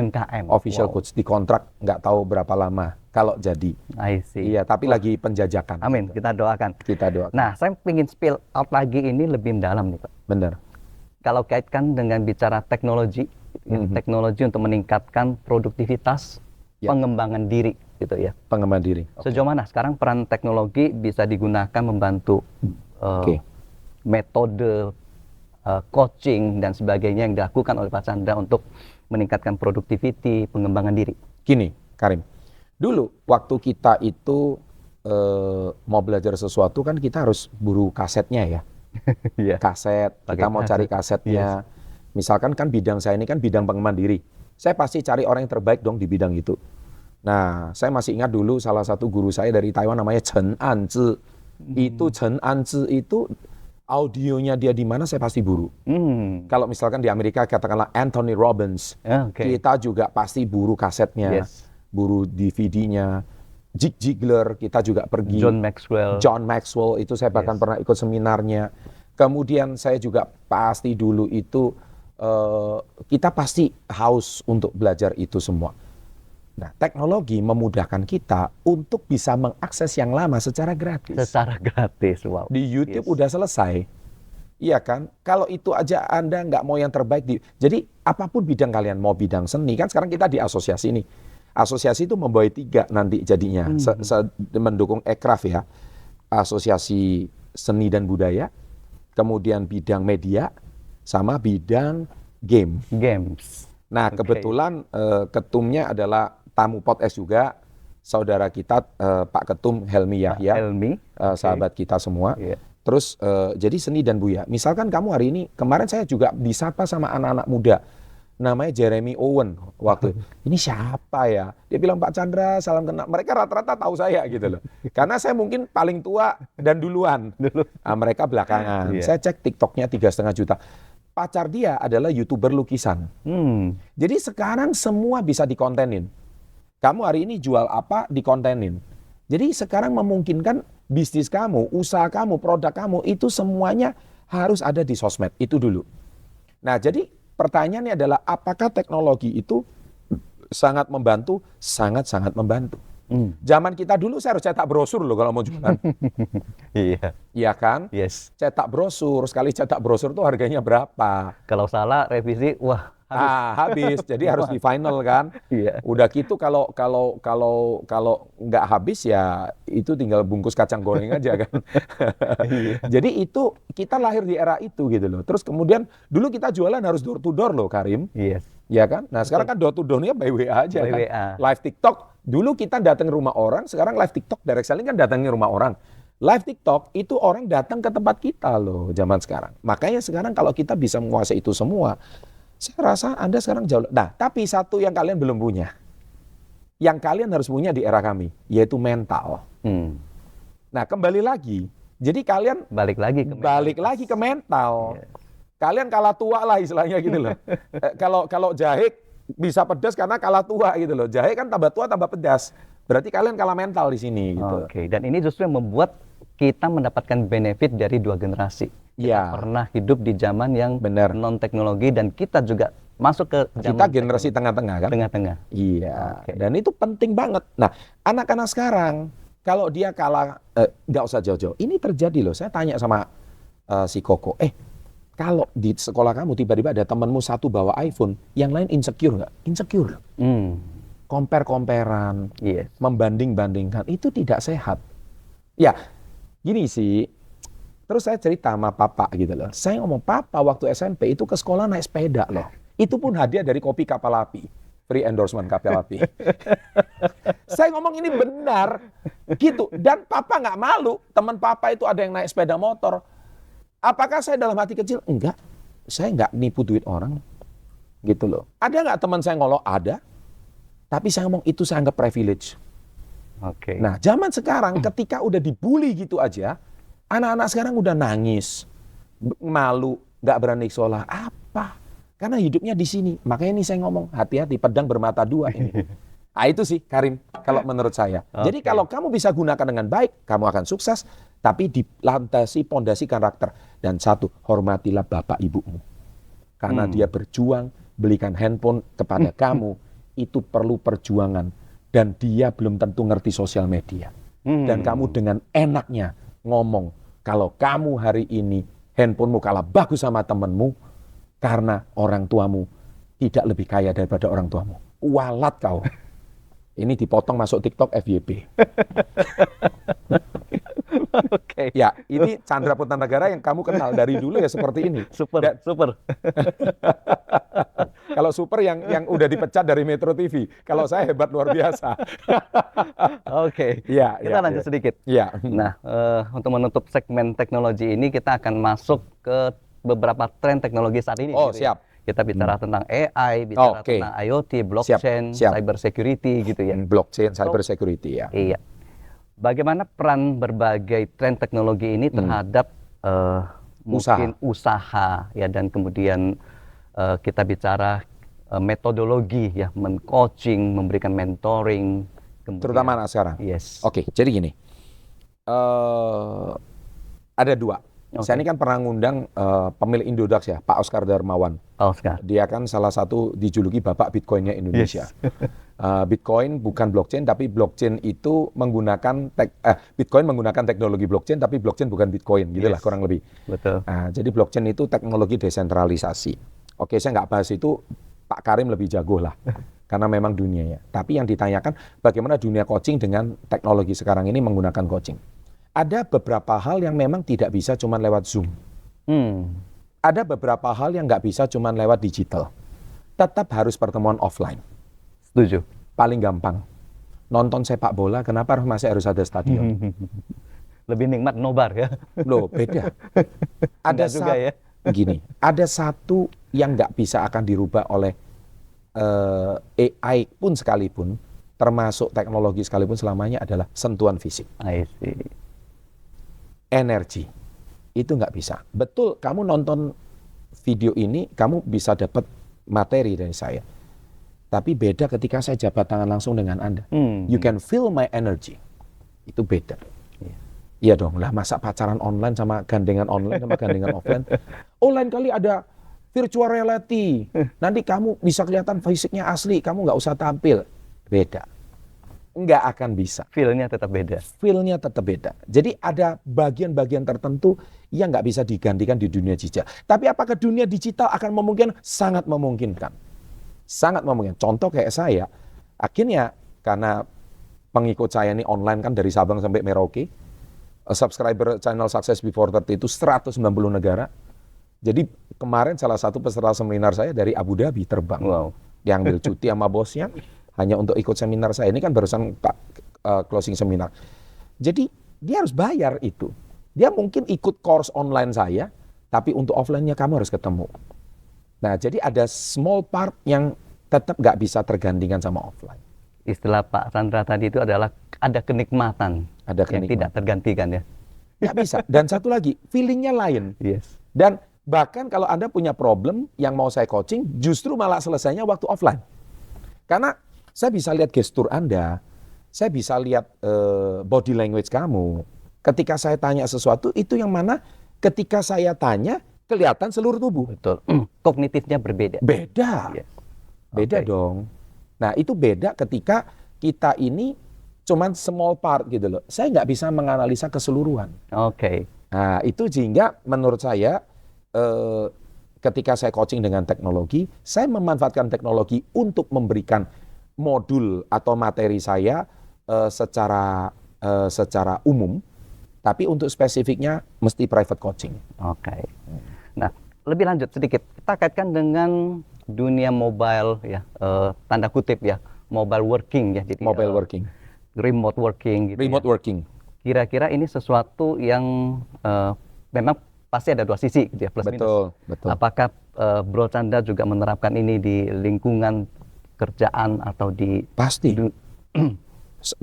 Official coach, dikontrak nggak tahu berapa lama kalau jadi. I see. Iya, tapi lagi penjajakan. Amin, kita doakan. Kita doakan. Nah, saya ingin spill out lagi ini lebih dalam nih Pak. Benar. Kalau kaitkan dengan bicara teknologi, teknologi untuk meningkatkan produktivitas, pengembangan diri gitu ya. Pengembangan diri. Sejauh mana sekarang peran teknologi bisa digunakan membantu metode coaching dan sebagainya yang dilakukan oleh Pak Chandra untuk meningkatkan productivity, pengembangan diri? Gini, Karim. Dulu waktu kita itu mau belajar sesuatu kan kita harus buru kasetnya ya. Kaset, kita mau cari kasetnya. Misalkan kan bidang saya ini kan bidang pengembangan diri. Saya pasti cari orang yang terbaik dong di bidang itu. Nah, saya masih ingat dulu salah satu guru saya dari Taiwan namanya Chen Anzi. Itu Chen Anzi itu audionya dia di mana saya pasti buru. Kalau misalkan di Amerika katakanlah Anthony Robbins, kita juga pasti buru kasetnya, buru DVD-nya. Zig Ziglar kita juga pergi. John Maxwell itu saya bahkan pernah ikut seminarnya. Kemudian saya juga pasti dulu itu kita pasti haus untuk belajar itu semua. Nah, teknologi memudahkan kita untuk bisa mengakses yang lama secara gratis. Wow. Di YouTube udah selesai. Iya kan? Kalau itu aja Anda nggak mau yang terbaik. Jadi apapun bidang kalian, mau bidang seni, kan sekarang kita di asosiasi ini. Asosiasi itu membawa 3 nanti jadinya. Mendukung Ekraf ya. Asosiasi Seni dan Budaya, kemudian bidang media, sama bidang games. Nah, kebetulan ketumnya adalah tamu podcast juga, saudara kita Pak Ketum Helmi Yahya, sahabat kita semua. Terus jadi seni dan buya. Misalkan kamu hari ini, kemarin saya juga disapa sama anak-anak muda, namanya Jeremy Owen waktu. Ini siapa ya? Dia bilang Pak Chandra, salam kenal. Mereka rata-rata tahu saya gitu loh. Karena saya mungkin paling tua dan duluan. Nah, mereka belakangan. Saya cek TikToknya 3,5 juta. Pacar dia adalah YouTuber lukisan. Jadi sekarang semua bisa dikontenin. Kamu hari ini jual apa, dikontenin. Jadi sekarang memungkinkan bisnis kamu, usaha kamu, produk kamu, itu semuanya harus ada di sosmed. Itu dulu. Nah, jadi pertanyaannya adalah apakah teknologi itu sangat membantu? Sangat-sangat membantu. Zaman kita dulu saya harus cetak brosur loh kalau mau jualan. Iya kan? Cetak brosur, sekali cetak brosur tuh harganya berapa? Kalau salah revisi, wah habis. Jadi harus di final kan. Udah gitu kalau nggak habis ya itu tinggal bungkus kacang goreng aja kan. Jadi itu kita lahir di era itu gitu loh. Terus kemudian dulu kita jualan harus door to door loh, Karim. Ya kan? Nah, sekarang kan door to door-nya by WA aja kan. Live TikTok. Dulu kita datang rumah orang, sekarang live TikTok direct selling kan datangnya rumah orang. Live TikTok itu orang datang ke tempat kita loh zaman sekarang. Makanya sekarang kalau kita bisa menguasai itu semua, saya rasa Anda sekarang jauh. Nah, tapi satu yang kalian belum punya. Yang kalian harus punya di era kami, yaitu mental. Nah, kembali lagi. Jadi kalian balik lagi ke mental. Kalian kalah tua lah istilahnya gitu loh. Kalau jahe bisa pedas karena kalah tua gitu loh. Jahe kan tambah tua tambah pedas. Berarti kalian kalah mental di sini gitu. Dan ini justru yang membuat kita mendapatkan benefit dari 2 generasi. Kita pernah hidup di zaman yang non teknologi dan kita juga masuk ke zaman kita generasi tengah-tengah kan? Tengah-tengah. Iya. Dan itu penting banget. Nah, anak-anak sekarang kalau dia kalah nggak usah jauh-jauh. Ini terjadi loh. Saya tanya sama si Koko, Kalau di sekolah kamu tiba-tiba ada temanmu satu bawa iPhone, yang lain insecure nggak? Insecure. Compare-comparean, membanding-bandingkan, itu tidak sehat. Ya, gini sih, terus saya cerita sama papa gitu loh. Saya ngomong, papa waktu SMP itu ke sekolah naik sepeda loh. Itu pun hadiah dari kopi kapal api. Free endorsement kapal api. Saya ngomong ini benar, gitu. Dan papa nggak malu, teman papa itu ada yang naik sepeda motor. Apakah saya dalam hati kecil? Enggak, saya nggak nipu duit orang, gitu loh. Ada nggak teman saya ngolok? Ada. Tapi saya ngomong itu saya anggap privilege. Nah, zaman sekarang ketika udah dibully gitu aja, anak-anak sekarang udah nangis, malu, nggak berani sekolah. Apa? Karena hidupnya di sini. Makanya ini saya ngomong, hati-hati pedang bermata dua ini. Nah, itu sih Karim, kalau menurut saya. Jadi kalau kamu bisa gunakan dengan baik, kamu akan sukses. Tapi dilandasi pondasi karakter. Dan satu, hormatilah bapak ibumu. Karena dia berjuang, belikan handphone kepada kamu. Itu perlu perjuangan. Dan dia belum tentu ngerti sosial media. Dan kamu dengan enaknya ngomong, kalau kamu hari ini handphonemu kalah bagus sama temenmu, karena orang tuamu tidak lebih kaya daripada orang tuamu. Walat kau. Ini dipotong masuk TikTok FYP. Ya, ini Chandra Putranegara yang kamu kenal dari dulu ya seperti ini. Super. Kalau super yang udah dipecat dari Metro TV. Kalau saya hebat luar biasa. Ya, kita lanjut sedikit. Ya. Nah, untuk menutup segmen teknologi ini, kita akan masuk ke beberapa tren teknologi saat ini. Oh, siap. Kita bicara tentang AI, bicara tentang IoT, blockchain, cyber security gitu ya. Blockchain, cyber security ya. Iya. Bagaimana peran berbagai tren teknologi ini terhadap mungkin usaha ya, dan kemudian kita bicara metodologi ya, men-coaching, memberikan mentoring, terutama anak sekarang. Yes. Jadi gini, ada dua. Saya ini kan pernah ngundang pemilik Indodax ya, Pak Oscar Darmawan. Dia kan salah satu dijuluki Bapak Bitcoinnya Indonesia. Bitcoin bukan blockchain, tapi blockchain itu menggunakan Bitcoin menggunakan teknologi blockchain, tapi blockchain bukan Bitcoin, gitulah kurang lebih. Betul. Jadi blockchain itu teknologi desentralisasi. Oke, saya nggak bahas itu, Pak Karim lebih jago lah, karena memang dunianya. Tapi yang ditanyakan bagaimana dunia coaching dengan teknologi sekarang ini menggunakan coaching. Ada beberapa hal yang memang tidak bisa cuma lewat Zoom. Ada beberapa hal yang nggak bisa cuma lewat digital. Tetap harus pertemuan offline. Setuju. Paling gampang. Nonton sepak bola, kenapa masih harus ada stadion? Lebih nikmat nobar ya? Loh, beda. Ada juga ya? Gini, ada satu yang nggak bisa akan dirubah oleh AI pun sekalipun, termasuk teknologi sekalipun selamanya adalah sentuhan fisik. I see. Energi. Itu nggak bisa. Betul, kamu nonton video ini, kamu bisa dapat materi dari saya. Tapi beda ketika saya jabat tangan langsung dengan Anda. You can feel my energy. Itu beda. Iya dong, lah masa pacaran online sama gandengan online sama gandengan offline. Lain kali ada virtual reality. Nanti kamu bisa kelihatan fisiknya asli, kamu nggak usah tampil. Beda. Nggak akan bisa. Feel-nya tetap beda. Feel-nya tetap beda. Jadi ada bagian-bagian tertentu yang nggak bisa digantikan di dunia digital. Tapi apakah dunia digital akan memungkinkan? Sangat memungkinkan. Sangat memungkinkan. Contoh kayak saya, akhirnya karena pengikut saya ini online kan dari Sabang sampai Merauke, subscriber channel Success Before 30 itu 190 negara. Jadi kemarin salah satu peserta seminar saya dari Abu Dhabi terbang. Dia ambil cuti sama bosnya hanya untuk ikut seminar saya. Ini kan barusan closing seminar. Jadi dia harus bayar itu. Dia mungkin ikut course online saya, tapi untuk offline-nya kamu harus ketemu. Nah, jadi ada small part yang tetap nggak bisa tergantikan sama offline. Istilah Pak Chandra tadi itu adalah ada kenikmatan, yang tidak tergantikan ya. Nggak bisa. Dan satu lagi, feeling-nya lain. Yes. Dan bahkan kalau Anda punya problem yang mau saya coaching, justru malah selesainya waktu offline. Karena saya bisa lihat gestur Anda, saya bisa lihat body language kamu. Ketika saya tanya sesuatu, itu yang mana ketika saya tanya, kelihatan seluruh tubuh. Betul. Kognitifnya berbeda. Beda. Yes. Beda dong. Nah, itu beda ketika kita ini cuman small part gitu loh. Saya nggak bisa menganalisa keseluruhan. Nah, itu sehingga menurut saya ketika saya coaching dengan teknologi, saya memanfaatkan teknologi untuk memberikan modul atau materi saya secara umum, tapi untuk spesifiknya mesti private coaching. Oke. Nah, lebih lanjut sedikit, kita kaitkan dengan dunia mobile ya, tanda kutip ya, mobile working ya, jadi mobile working, remote working gitu. Remote working. Kira-kira ini sesuatu yang memang pasti ada dua sisi gitu ya, plus betul, minus. Betul. Apakah Bro Chandra juga menerapkan ini di lingkungan kerjaan atau di pasti 4,3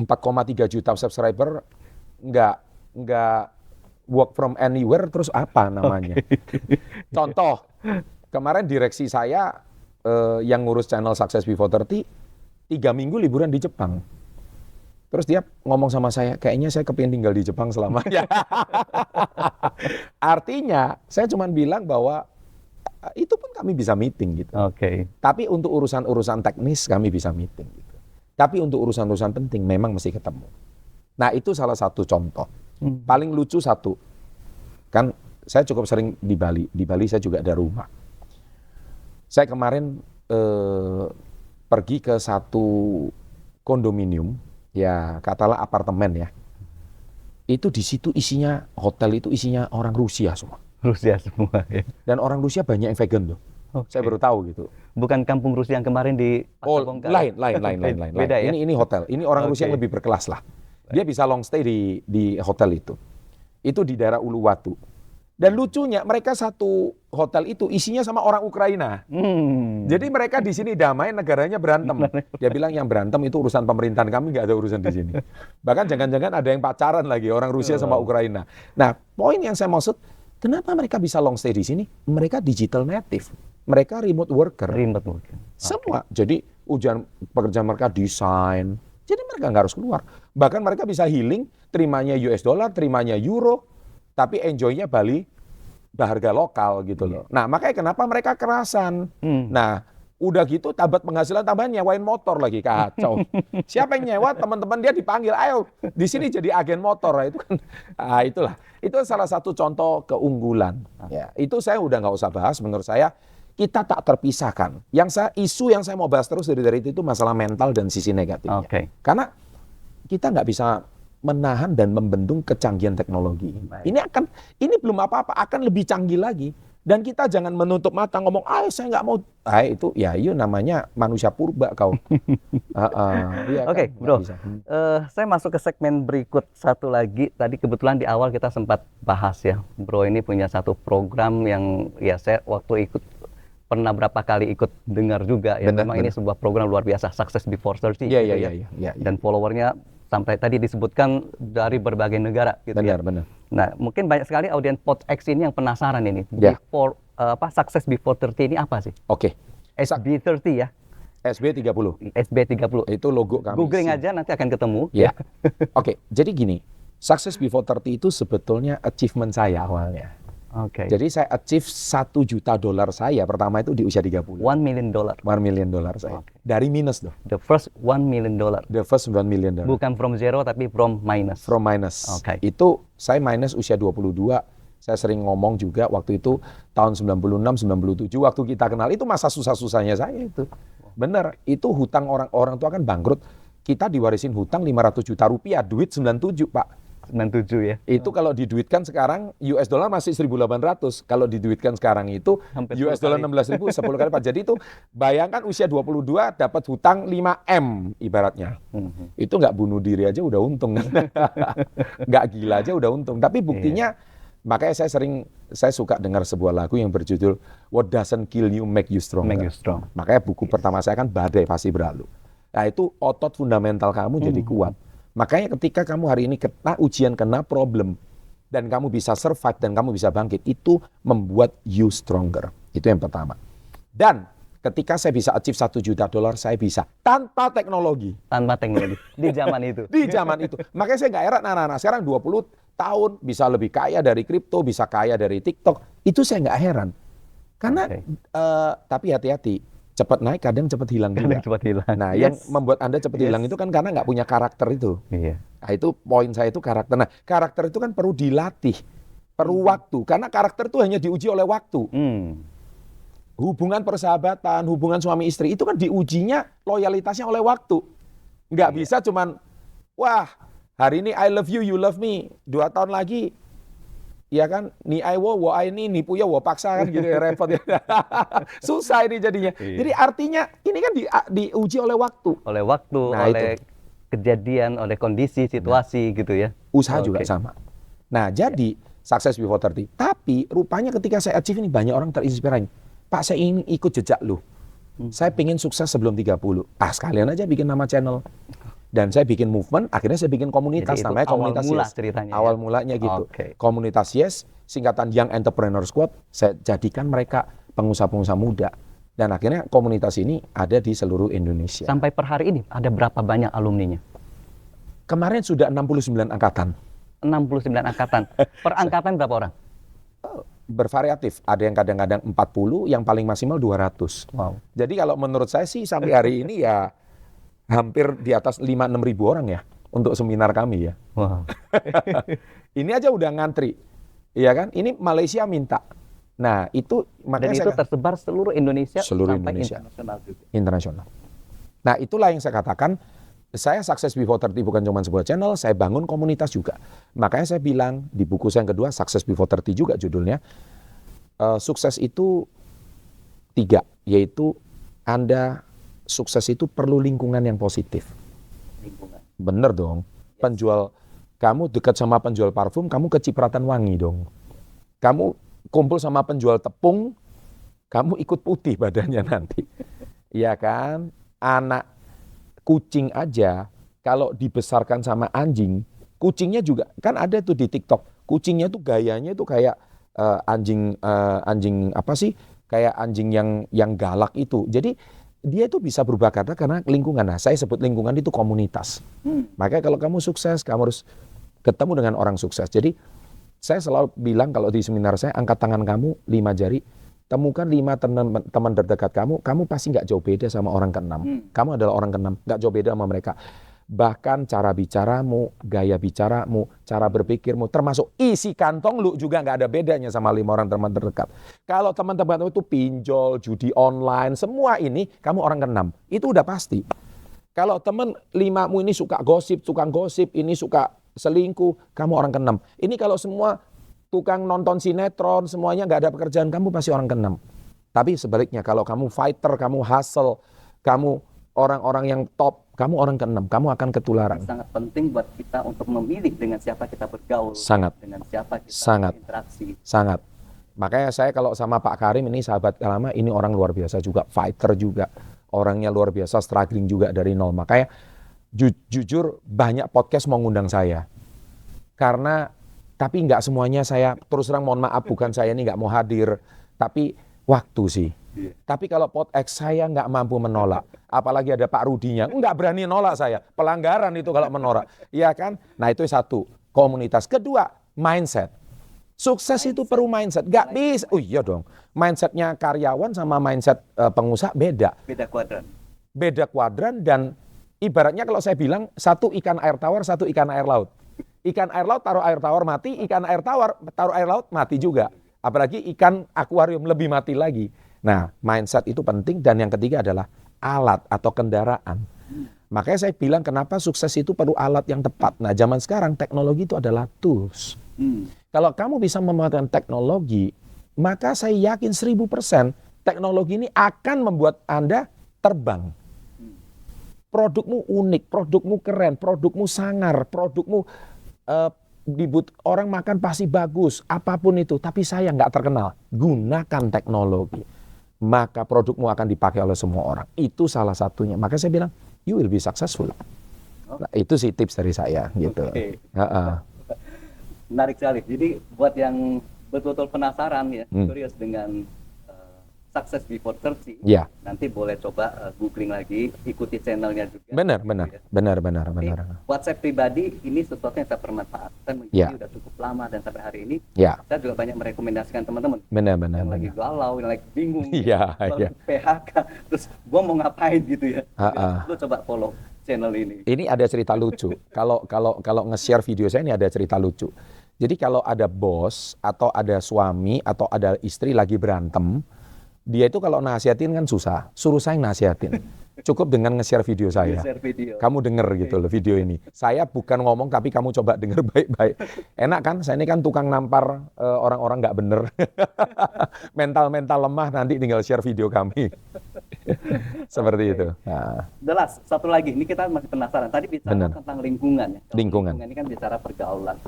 juta subscriber nggak work from anywhere, terus apa namanya? Contoh, kemarin direksi saya yang ngurus channel Success Before 30, 3 minggu liburan di Jepang. Terus dia ngomong sama saya, kayaknya saya kepingin tinggal di Jepang selamanya. Artinya, saya cuma bilang bahwa itu pun kami bisa meeting gitu. Oke. Tapi untuk urusan-urusan teknis kami bisa meeting gitu. Tapi untuk urusan-urusan penting memang mesti ketemu. Nah, itu salah satu contoh. Paling lucu satu, kan saya cukup sering di Bali. Di Bali saya juga ada rumah. Saya kemarin pergi ke satu kondominium, ya katalah apartemen ya. Itu di situ isinya, hotel itu isinya orang Rusia semua. Rusia semua ya. Dan orang Rusia banyak yang vegan tuh. Saya baru tahu gitu. Bukan kampung Rusia yang kemarin di Pasar Bongkar. Lain. Beda ya? Ini hotel. Ini orang Rusia yang lebih berkelas lah. Dia bisa long stay di hotel itu. Itu di daerah Uluwatu. Dan lucunya mereka satu hotel itu isinya sama orang Ukraina. Jadi mereka di sini damai, negaranya berantem. Dia bilang yang berantem itu urusan pemerintahan, kami nggak ada urusan di sini. Bahkan jangan-jangan ada yang pacaran lagi orang Rusia sama Ukraina. Nah, poin yang saya maksud, kenapa mereka bisa long stay di sini? Mereka digital native. Mereka remote worker. Remote worker. Semua. Jadi pekerjaan mereka desain. Jadi mereka nggak harus keluar. Bahkan mereka bisa healing, terimanya US dollar, terimanya euro, tapi enjoy-nya Bali, harga lokal gitu loh. Nah, makanya kenapa mereka kerasan. Nah, udah gitu tabat penghasilan tambahan nyewain motor lagi, kacau. Siapa yang nyewa? Teman-teman dia dipanggil, ayo di sini jadi agen motor. Nah, itu kan, itulah. Itu salah satu contoh keunggulan. Ya, itu saya udah nggak usah bahas. Menurut saya kita tak terpisahkan. Isu yang saya mau bahas terus dari itu masalah mental dan sisi negatifnya. Karena kita nggak bisa menahan dan membendung kecanggihan teknologi. Ini belum apa-apa, akan lebih canggih lagi. Dan kita jangan menutup mata ngomong, saya nggak mau. Itu namanya manusia purba kau. Oke, Bro. Saya masuk ke segmen berikut satu lagi. Tadi kebetulan di awal kita sempat bahas ya, Bro ini punya satu program yang ya saya waktu pernah berapa kali ikut dengar juga ya. Memang ini sebuah program luar biasa, Success Before 30. Iya. Dan followernya sampai tadi disebutkan dari berbagai negara gitu. Benar. Nah, mungkin banyak sekali audiens PodX ini yang penasaran ini. Success Before 30 ini apa sih? Oke. SB30 ya. SB30. SB30. Itu logo kami. Googling aja nanti akan ketemu. Ya. Oke, jadi gini. Success Before 30 itu sebetulnya achievement saya awalnya. Jadi saya achieve $1 juta saya pertama itu di usia 30. $1 million. $1 million saya. Dari minus tuh. The first $1 million. The first $1 million. Bukan from zero tapi from minus. From minus. Itu saya minus usia 22. Saya sering ngomong juga waktu itu tahun 96, 97 waktu kita kenal itu masa susah-susahnya saya itu. Bener, itu hutang orang tua kan bangkrut. Kita diwarisin hutang 500 juta rupiah, duit 97 Pak. 97 ya. Itu kalau diduitkan sekarang US dollar masih 1.800. Kalau diduitkan sekarang itu US dollar 16.000 10 kali lipat. Jadi itu bayangkan usia 22 dapat hutang 5M ibaratnya. Itu nggak bunuh diri aja udah untung. Nggak gila aja udah untung. Tapi buktinya makanya saya suka dengar sebuah lagu yang berjudul What Doesn't Kill You Make You Strong. Makanya buku pertama saya kan Badai Pasti Berlalu. Nah itu otot fundamental kamu jadi kuat. Makanya ketika kamu hari ini kena ujian, kena problem, dan kamu bisa survive, dan kamu bisa bangkit, itu membuat you stronger. Itu yang pertama. Dan ketika saya bisa achieve $1 juta, saya bisa. Tanpa teknologi. Di zaman itu. Di zaman itu. Makanya saya nggak heran, anak-anak sekarang 20 tahun, bisa lebih kaya dari kripto, bisa kaya dari TikTok. Itu saya nggak heran. Karena, tapi hati-hati. Cepat naik, kadang cepat hilang juga. Nah, yang membuat Anda cepat hilang itu kan karena nggak punya karakter itu. Nah, itu poin saya itu karakter. Nah, karakter itu kan perlu dilatih, perlu waktu. Karena karakter itu hanya diuji oleh waktu. Hubungan persahabatan, hubungan suami istri itu kan diujinya loyalitasnya oleh waktu. Nggak bisa cuman, wah hari ini I love you, you love me. 2 tahun lagi, ya kan, ni ai wo ai ni puya wo paksa kan gitu ya, repot ya. Susah ini jadinya. Jadi artinya ini kan diuji oleh waktu. Oleh waktu, Nah, oleh kejadian, oleh kondisi, situasi gitu ya. Usaha juga sama. Nah, jadi Success Before 30. Tapi rupanya ketika saya achieve ini banyak orang terinspirasi. Pak, saya ingin ikut jejak lu. Saya pengen sukses sebelum 30. Sekalian aja bikin nama channel. Dan saya bikin movement, akhirnya saya bikin komunitas. Jadi namanya komunitas awal mula Yes. ceritanya. Awal mulanya gitu. Okay. Komunitas Yes, singkatan Young Entrepreneur Squad, saya jadikan mereka pengusaha-pengusaha muda. Dan akhirnya komunitas ini ada di seluruh Indonesia. Sampai per hari ini ada berapa banyak alumninya? Kemarin sudah 69 angkatan. 69 angkatan. Per angkatan berapa orang? Bervariatif. Ada yang kadang-kadang 40, yang paling maksimal 200. Wow. Jadi kalau menurut saya sih sampai hari ini ya hampir di atas 5-6 ribu orang ya untuk seminar kami ya. Wow. Ini aja udah ngantri. Iya kan? Ini Malaysia minta. Nah, itu makanya Dan itu tersebar seluruh Indonesia seluruh sampai Indonesia. internasional juga. Internasional. Nah, itulah yang saya katakan, saya Success Before 30 bukan cuma sebuah channel, saya bangun komunitas juga. Makanya saya bilang di buku saya yang kedua, Success Before 30 juga judulnya, sukses itu 3, yaitu Anda sukses itu perlu lingkungan yang positif. Lingkungan. Bener dong. Penjual, kamu dekat sama penjual parfum, kamu kecipratan wangi dong. Kamu kumpul sama penjual tepung, kamu ikut putih badannya nanti. Iya kan? Anak kucing aja, kalau dibesarkan sama anjing, kucingnya juga, kan ada tuh di TikTok, kucingnya tuh gayanya tuh kayak anjing apa sih? Kayak anjing yang galak itu. Jadi dia itu bisa berubah karena lingkungan. Nah, saya sebut lingkungan itu komunitas. Makanya kalau kamu sukses, kamu harus ketemu dengan orang sukses. Jadi saya selalu bilang kalau di seminar saya, angkat tangan kamu 5 jari, temukan 5 teman terdekat kamu pasti nggak jauh beda sama orang ke-6. Kamu adalah orang ke-6, nggak jauh beda sama mereka. Bahkan cara bicaramu, gaya bicaramu, cara berpikirmu, termasuk isi kantong lu juga nggak ada bedanya sama 5 orang teman terdekat. Kalau teman-teman itu pinjol, judi online, semua ini kamu orang ke-6. Itu udah pasti. Kalau teman 5mu ini suka gosip, tukang gosip, ini suka selingkuh, kamu orang ke-6. Ini kalau semua tukang nonton sinetron, semuanya nggak ada pekerjaan, kamu pasti orang ke-6. Tapi sebaliknya, kalau kamu fighter, kamu hustle, kamu orang-orang yang top, kamu orang ke-6, kamu akan ketularan. Sangat penting buat kita untuk memilih dengan siapa kita bergaul, Sangat. dengan siapa kita Sangat. berinteraksi. Sangat. Makanya saya kalau sama Pak Karim ini sahabat lama, ini orang luar biasa juga, fighter juga, orangnya luar biasa, struggling juga dari nol. Makanya jujur banyak podcast mau ngundang saya. Karena, tapi nggak semuanya saya, terus terang mohon maaf, bukan saya ini nggak mau hadir, tapi waktu sih. Tapi kalau podcast saya nggak mampu menolak, apalagi ada Pak Rudinya, nggak berani nolak saya. Pelanggaran itu kalau menolak, iya kan? Nah itu satu, komunitas. Kedua, mindset. Sukses itu perlu mindset. Nggak bisa, oh iya dong. Mindsetnya karyawan sama mindset pengusaha beda. Beda kuadran. Beda kuadran dan ibaratnya kalau saya bilang, satu ikan air tawar, satu ikan air laut. Ikan air laut taruh air tawar mati, ikan air tawar taruh air laut mati juga. Apalagi ikan akuarium lebih mati lagi. Nah, mindset itu penting dan yang ketiga adalah alat atau kendaraan. Makanya saya bilang kenapa sukses itu perlu alat yang tepat. Nah, zaman sekarang teknologi itu adalah tools. Kalau kamu bisa memanfaatkan teknologi, maka saya yakin 1000% teknologi ini akan membuat Anda terbang. Produkmu unik, produkmu keren, produkmu sangar, produkmu orang makan pasti bagus, apapun itu. Tapi saya nggak terkenal. Gunakan teknologi. Maka produkmu akan dipakai oleh semua orang. Itu salah satunya. Maka saya bilang, you will be successful. Nah, itu sih tips dari saya gitu. Menarik sekali. Jadi buat yang betul-betul penasaran ya, curious dengan Success Before 30, nanti boleh coba googling lagi, ikuti channelnya juga. Benar. WhatsApp pribadi ini sesuatu yang saya permanfaatkan menjadi udah cukup lama dan sampai hari ini saya juga banyak merekomendasikan teman-teman yang lagi galau, yang lagi bingung, PHK, terus gua mau ngapain gitu ya. Lu coba follow channel ini. Ini ada cerita lucu. Kalau nge-share video saya ini ada cerita lucu. Jadi kalau ada bos atau ada suami atau ada istri lagi berantem, Dia itu kalau nasihatin kan susah, suruh saya nasihatin. Cukup dengan nge-share video saya. Kamu denger gitu loh video ini. Saya bukan ngomong tapi kamu coba denger baik-baik. Enak kan? Saya ini kan tukang nampar orang-orang nggak bener. Mental-mental lemah nanti tinggal share video kami. Seperti itu. Nah. Jelas. Satu lagi, ini kita masih penasaran. Tadi bicara tentang lingkungan ya. Lingkungan ini kan bicara pergaulan.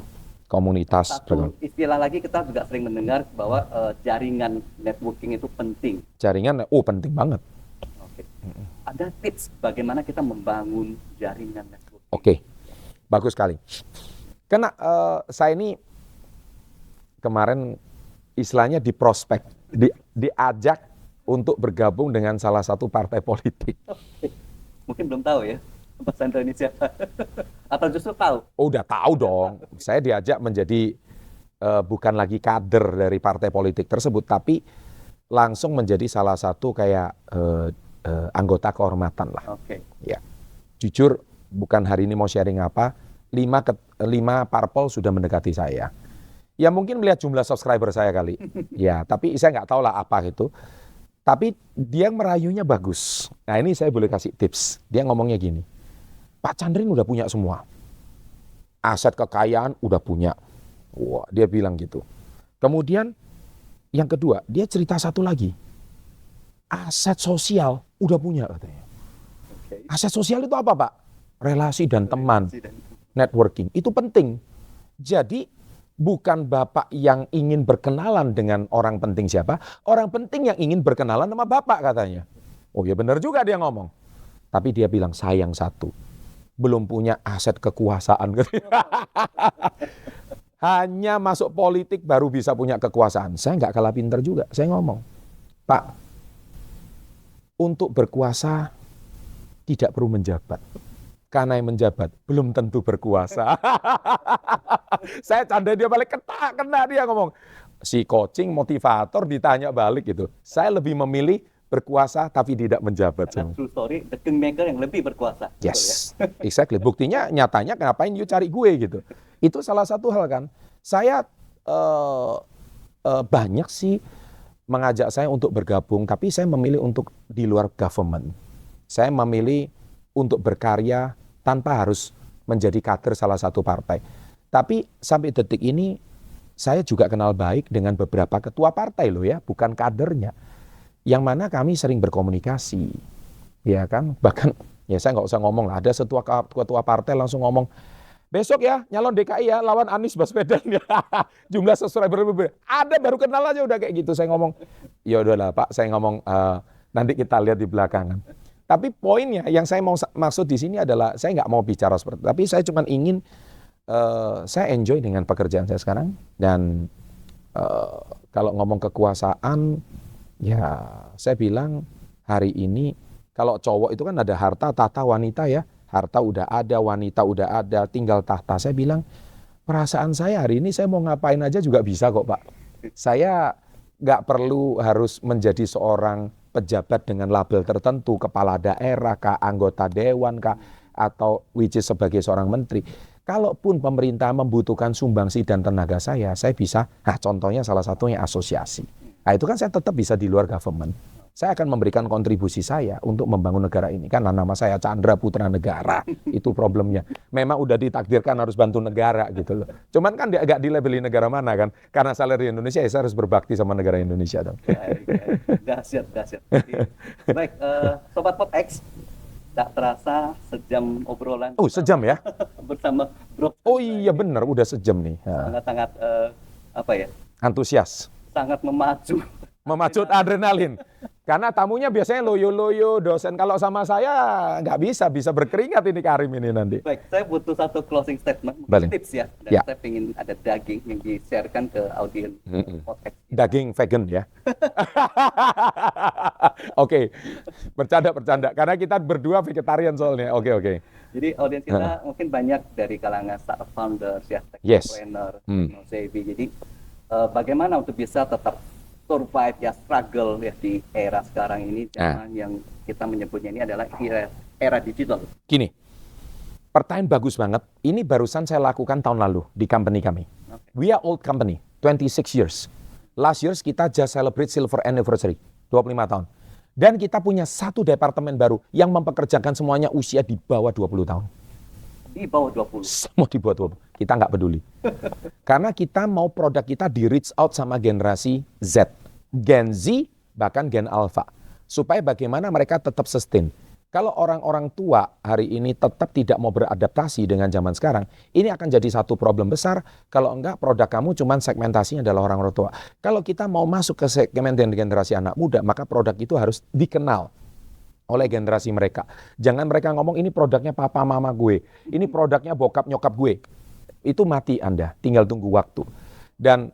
Komunitas. Satu istilah lagi kita juga sering mendengar bahwa jaringan networking itu penting. Jaringan, penting banget. Oke. Ada tips bagaimana kita membangun jaringan networking? Oke, bagus sekali. Karena saya ini kemarin istilahnya diprospek, diajak untuk bergabung dengan salah satu partai politik. Mungkin belum tahu ya, Mas Chandra ini siapa? Atau justru tahu? Udah tahu dong. Saya diajak menjadi bukan lagi kader dari partai politik tersebut, tapi langsung menjadi salah satu kayak anggota kehormatan lah. Oke. Ya, jujur bukan hari ini mau sharing apa. 5 parpol sudah mendekati saya. Ya mungkin melihat jumlah subscriber saya kali. Ya, tapi saya nggak tahu lah apa itu. Tapi dia merayunya bagus. Nah ini saya boleh kasih tips. Dia ngomongnya gini, Pak Chandrin udah punya semua. Aset kekayaan udah punya. Wah, dia bilang gitu. Kemudian yang kedua, dia cerita satu lagi. Aset sosial udah punya katanya. Aset sosial itu apa, Pak? Relasi dan teman. Networking. Itu penting. Jadi bukan Bapak yang ingin berkenalan dengan orang penting siapa. Orang penting yang ingin berkenalan sama Bapak katanya. Oh ya benar juga dia ngomong. Tapi dia bilang sayang satu. Belum punya aset kekuasaan. Hanya masuk politik baru bisa punya kekuasaan. Saya nggak kalah pinter juga. Saya ngomong, Pak, untuk berkuasa tidak perlu menjabat. Karena yang menjabat belum tentu berkuasa. Saya canda dia balik, kena dia ngomong. Si coaching motivator ditanya balik gitu. Saya lebih memilih berkuasa tapi tidak menjabat. Karena true story, the kingmaker yang lebih berkuasa. Yes, ya? Exactly. Buktinya nyatanya ngapain you cari gue gitu. Itu salah satu hal kan. Saya banyak sih mengajak saya untuk bergabung, tapi saya memilih untuk di luar government. Saya memilih untuk berkarya tanpa harus menjadi kader salah satu partai. Tapi sampai detik ini saya juga kenal baik dengan beberapa ketua partai loh ya, bukan kadernya. Yang mana kami sering berkomunikasi. Ya kan, bahkan ya saya nggak usah ngomong lah, ada ketua partai langsung ngomong, besok ya nyalon DKI ya lawan Anies Baswedan ya. Jumlah subscriber ada baru kenal aja udah kayak gitu. Saya ngomong, ya udahlah Pak, saya ngomong nanti kita lihat di belakangan. Tapi poinnya yang saya mau maksud di sini adalah saya nggak mau bicara seperti itu. Tapi saya cuma ingin saya enjoy dengan pekerjaan saya sekarang. Dan kalau ngomong kekuasaan, ya saya bilang hari ini kalau cowok itu kan ada harta, tahta, wanita ya. Harta udah ada, wanita udah ada, tinggal tahta. Saya bilang perasaan saya hari ini saya mau ngapain aja juga bisa kok Pak. Saya nggak perlu harus menjadi seorang pejabat dengan label tertentu, kepala daerah, kah, anggota dewan, kah, atau which is sebagai seorang menteri. Kalaupun pemerintah membutuhkan sumbangsi dan tenaga saya bisa, contohnya salah satunya asosiasi. Nah itu kan saya tetap bisa di luar government. Saya akan memberikan kontribusi saya untuk membangun negara ini. Kan nama saya Chandra Putra Negara, itu problemnya. Memang udah ditakdirkan harus bantu negara gitu loh. Cuman kan agak dilabeli negara mana kan. Karena saya dari Indonesia, saya harus berbakti sama negara Indonesia dong. Dahsyat. Baik, Sobat Pot X, tak terasa sejam obrolan. Oh, sejam ya? Bersama Bro. Oh iya benar, udah sejam nih. Sangat-sangat antusias. Sangat memacu adrenalin. Karena tamunya biasanya loyo-loyo, dosen. Kalau sama saya nggak bisa berkeringat ini Karim ini nanti. Baik, saya butuh satu closing statement, tips ya. Dan saya ingin ada daging yang di-sharekan ke audiens podcast. Daging vegan ya. Oke, bercanda. Karena kita berdua vegetarian soalnya. Oke. Jadi audiens kita mungkin banyak dari kalangan startup founders ya, entrepreneur, CV. Jadi bagaimana untuk bisa tetap survive ya, struggle ya di era sekarang ini, zaman yang kita menyebutnya ini adalah era digital. Gini, pertanyaan bagus banget. Ini barusan saya lakukan tahun lalu di company kami. We are old company, 26 years. Last year kita just celebrate silver anniversary, 25 tahun. Dan kita punya satu departemen baru yang mempekerjakan semuanya usia di bawah 20 tahun. Di bawah 20? Semua di bawah 20. Kita nggak peduli. Karena kita mau produk kita di reach out sama generasi Z, Gen Z, bahkan Gen Alpha. Supaya bagaimana mereka tetap sustain. Kalau orang-orang tua hari ini tetap tidak mau beradaptasi dengan zaman sekarang, ini akan jadi satu problem besar. Kalau enggak, produk kamu cuman segmentasinya adalah orang-orang tua. Kalau kita mau masuk ke segmen generasi anak muda, maka produk itu harus dikenal oleh generasi mereka. Jangan mereka ngomong ini produknya papa mama gue, ini produknya bokap nyokap gue. Itu mati Anda, tinggal tunggu waktu. Dan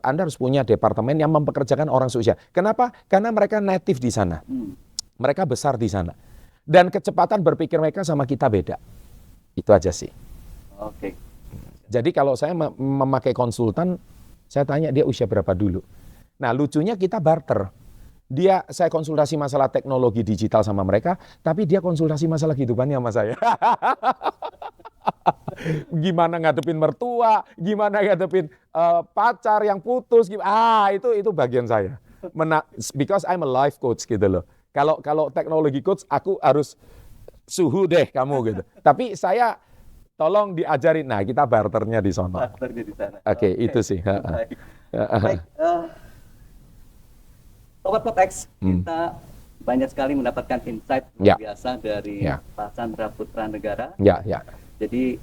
Anda harus punya departemen yang mempekerjakan orang seusia. Kenapa? Karena mereka native di sana. Mereka besar di sana. Dan kecepatan berpikir mereka sama kita beda. Itu aja sih. Oke. Jadi kalau saya memakai konsultan, saya tanya dia usia berapa dulu. Nah lucunya kita barter. Saya konsultasi masalah teknologi digital sama mereka, tapi dia konsultasi masalah kehidupannya sama saya. Gimana ngadepin mertua, gimana ngadepin pacar yang putus, itu bagian saya. Because I'm a life coach gitu loh. Kalau teknologi coach, aku harus suhu deh kamu gitu. Tapi saya tolong diajarin. Nah, kita barternya di sana. Barternya di sana. Oke, itu sih. Baik. Sobat Potex, kita banyak sekali mendapatkan insight luar biasa dari Pak Chandra Putra Negara. Ya. Jadi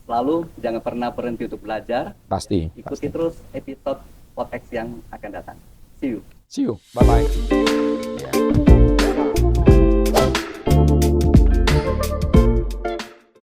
selalu jangan pernah berhenti untuk belajar. Pasti. Ikuti terus episode Potex yang akan datang. See you. Bye-bye.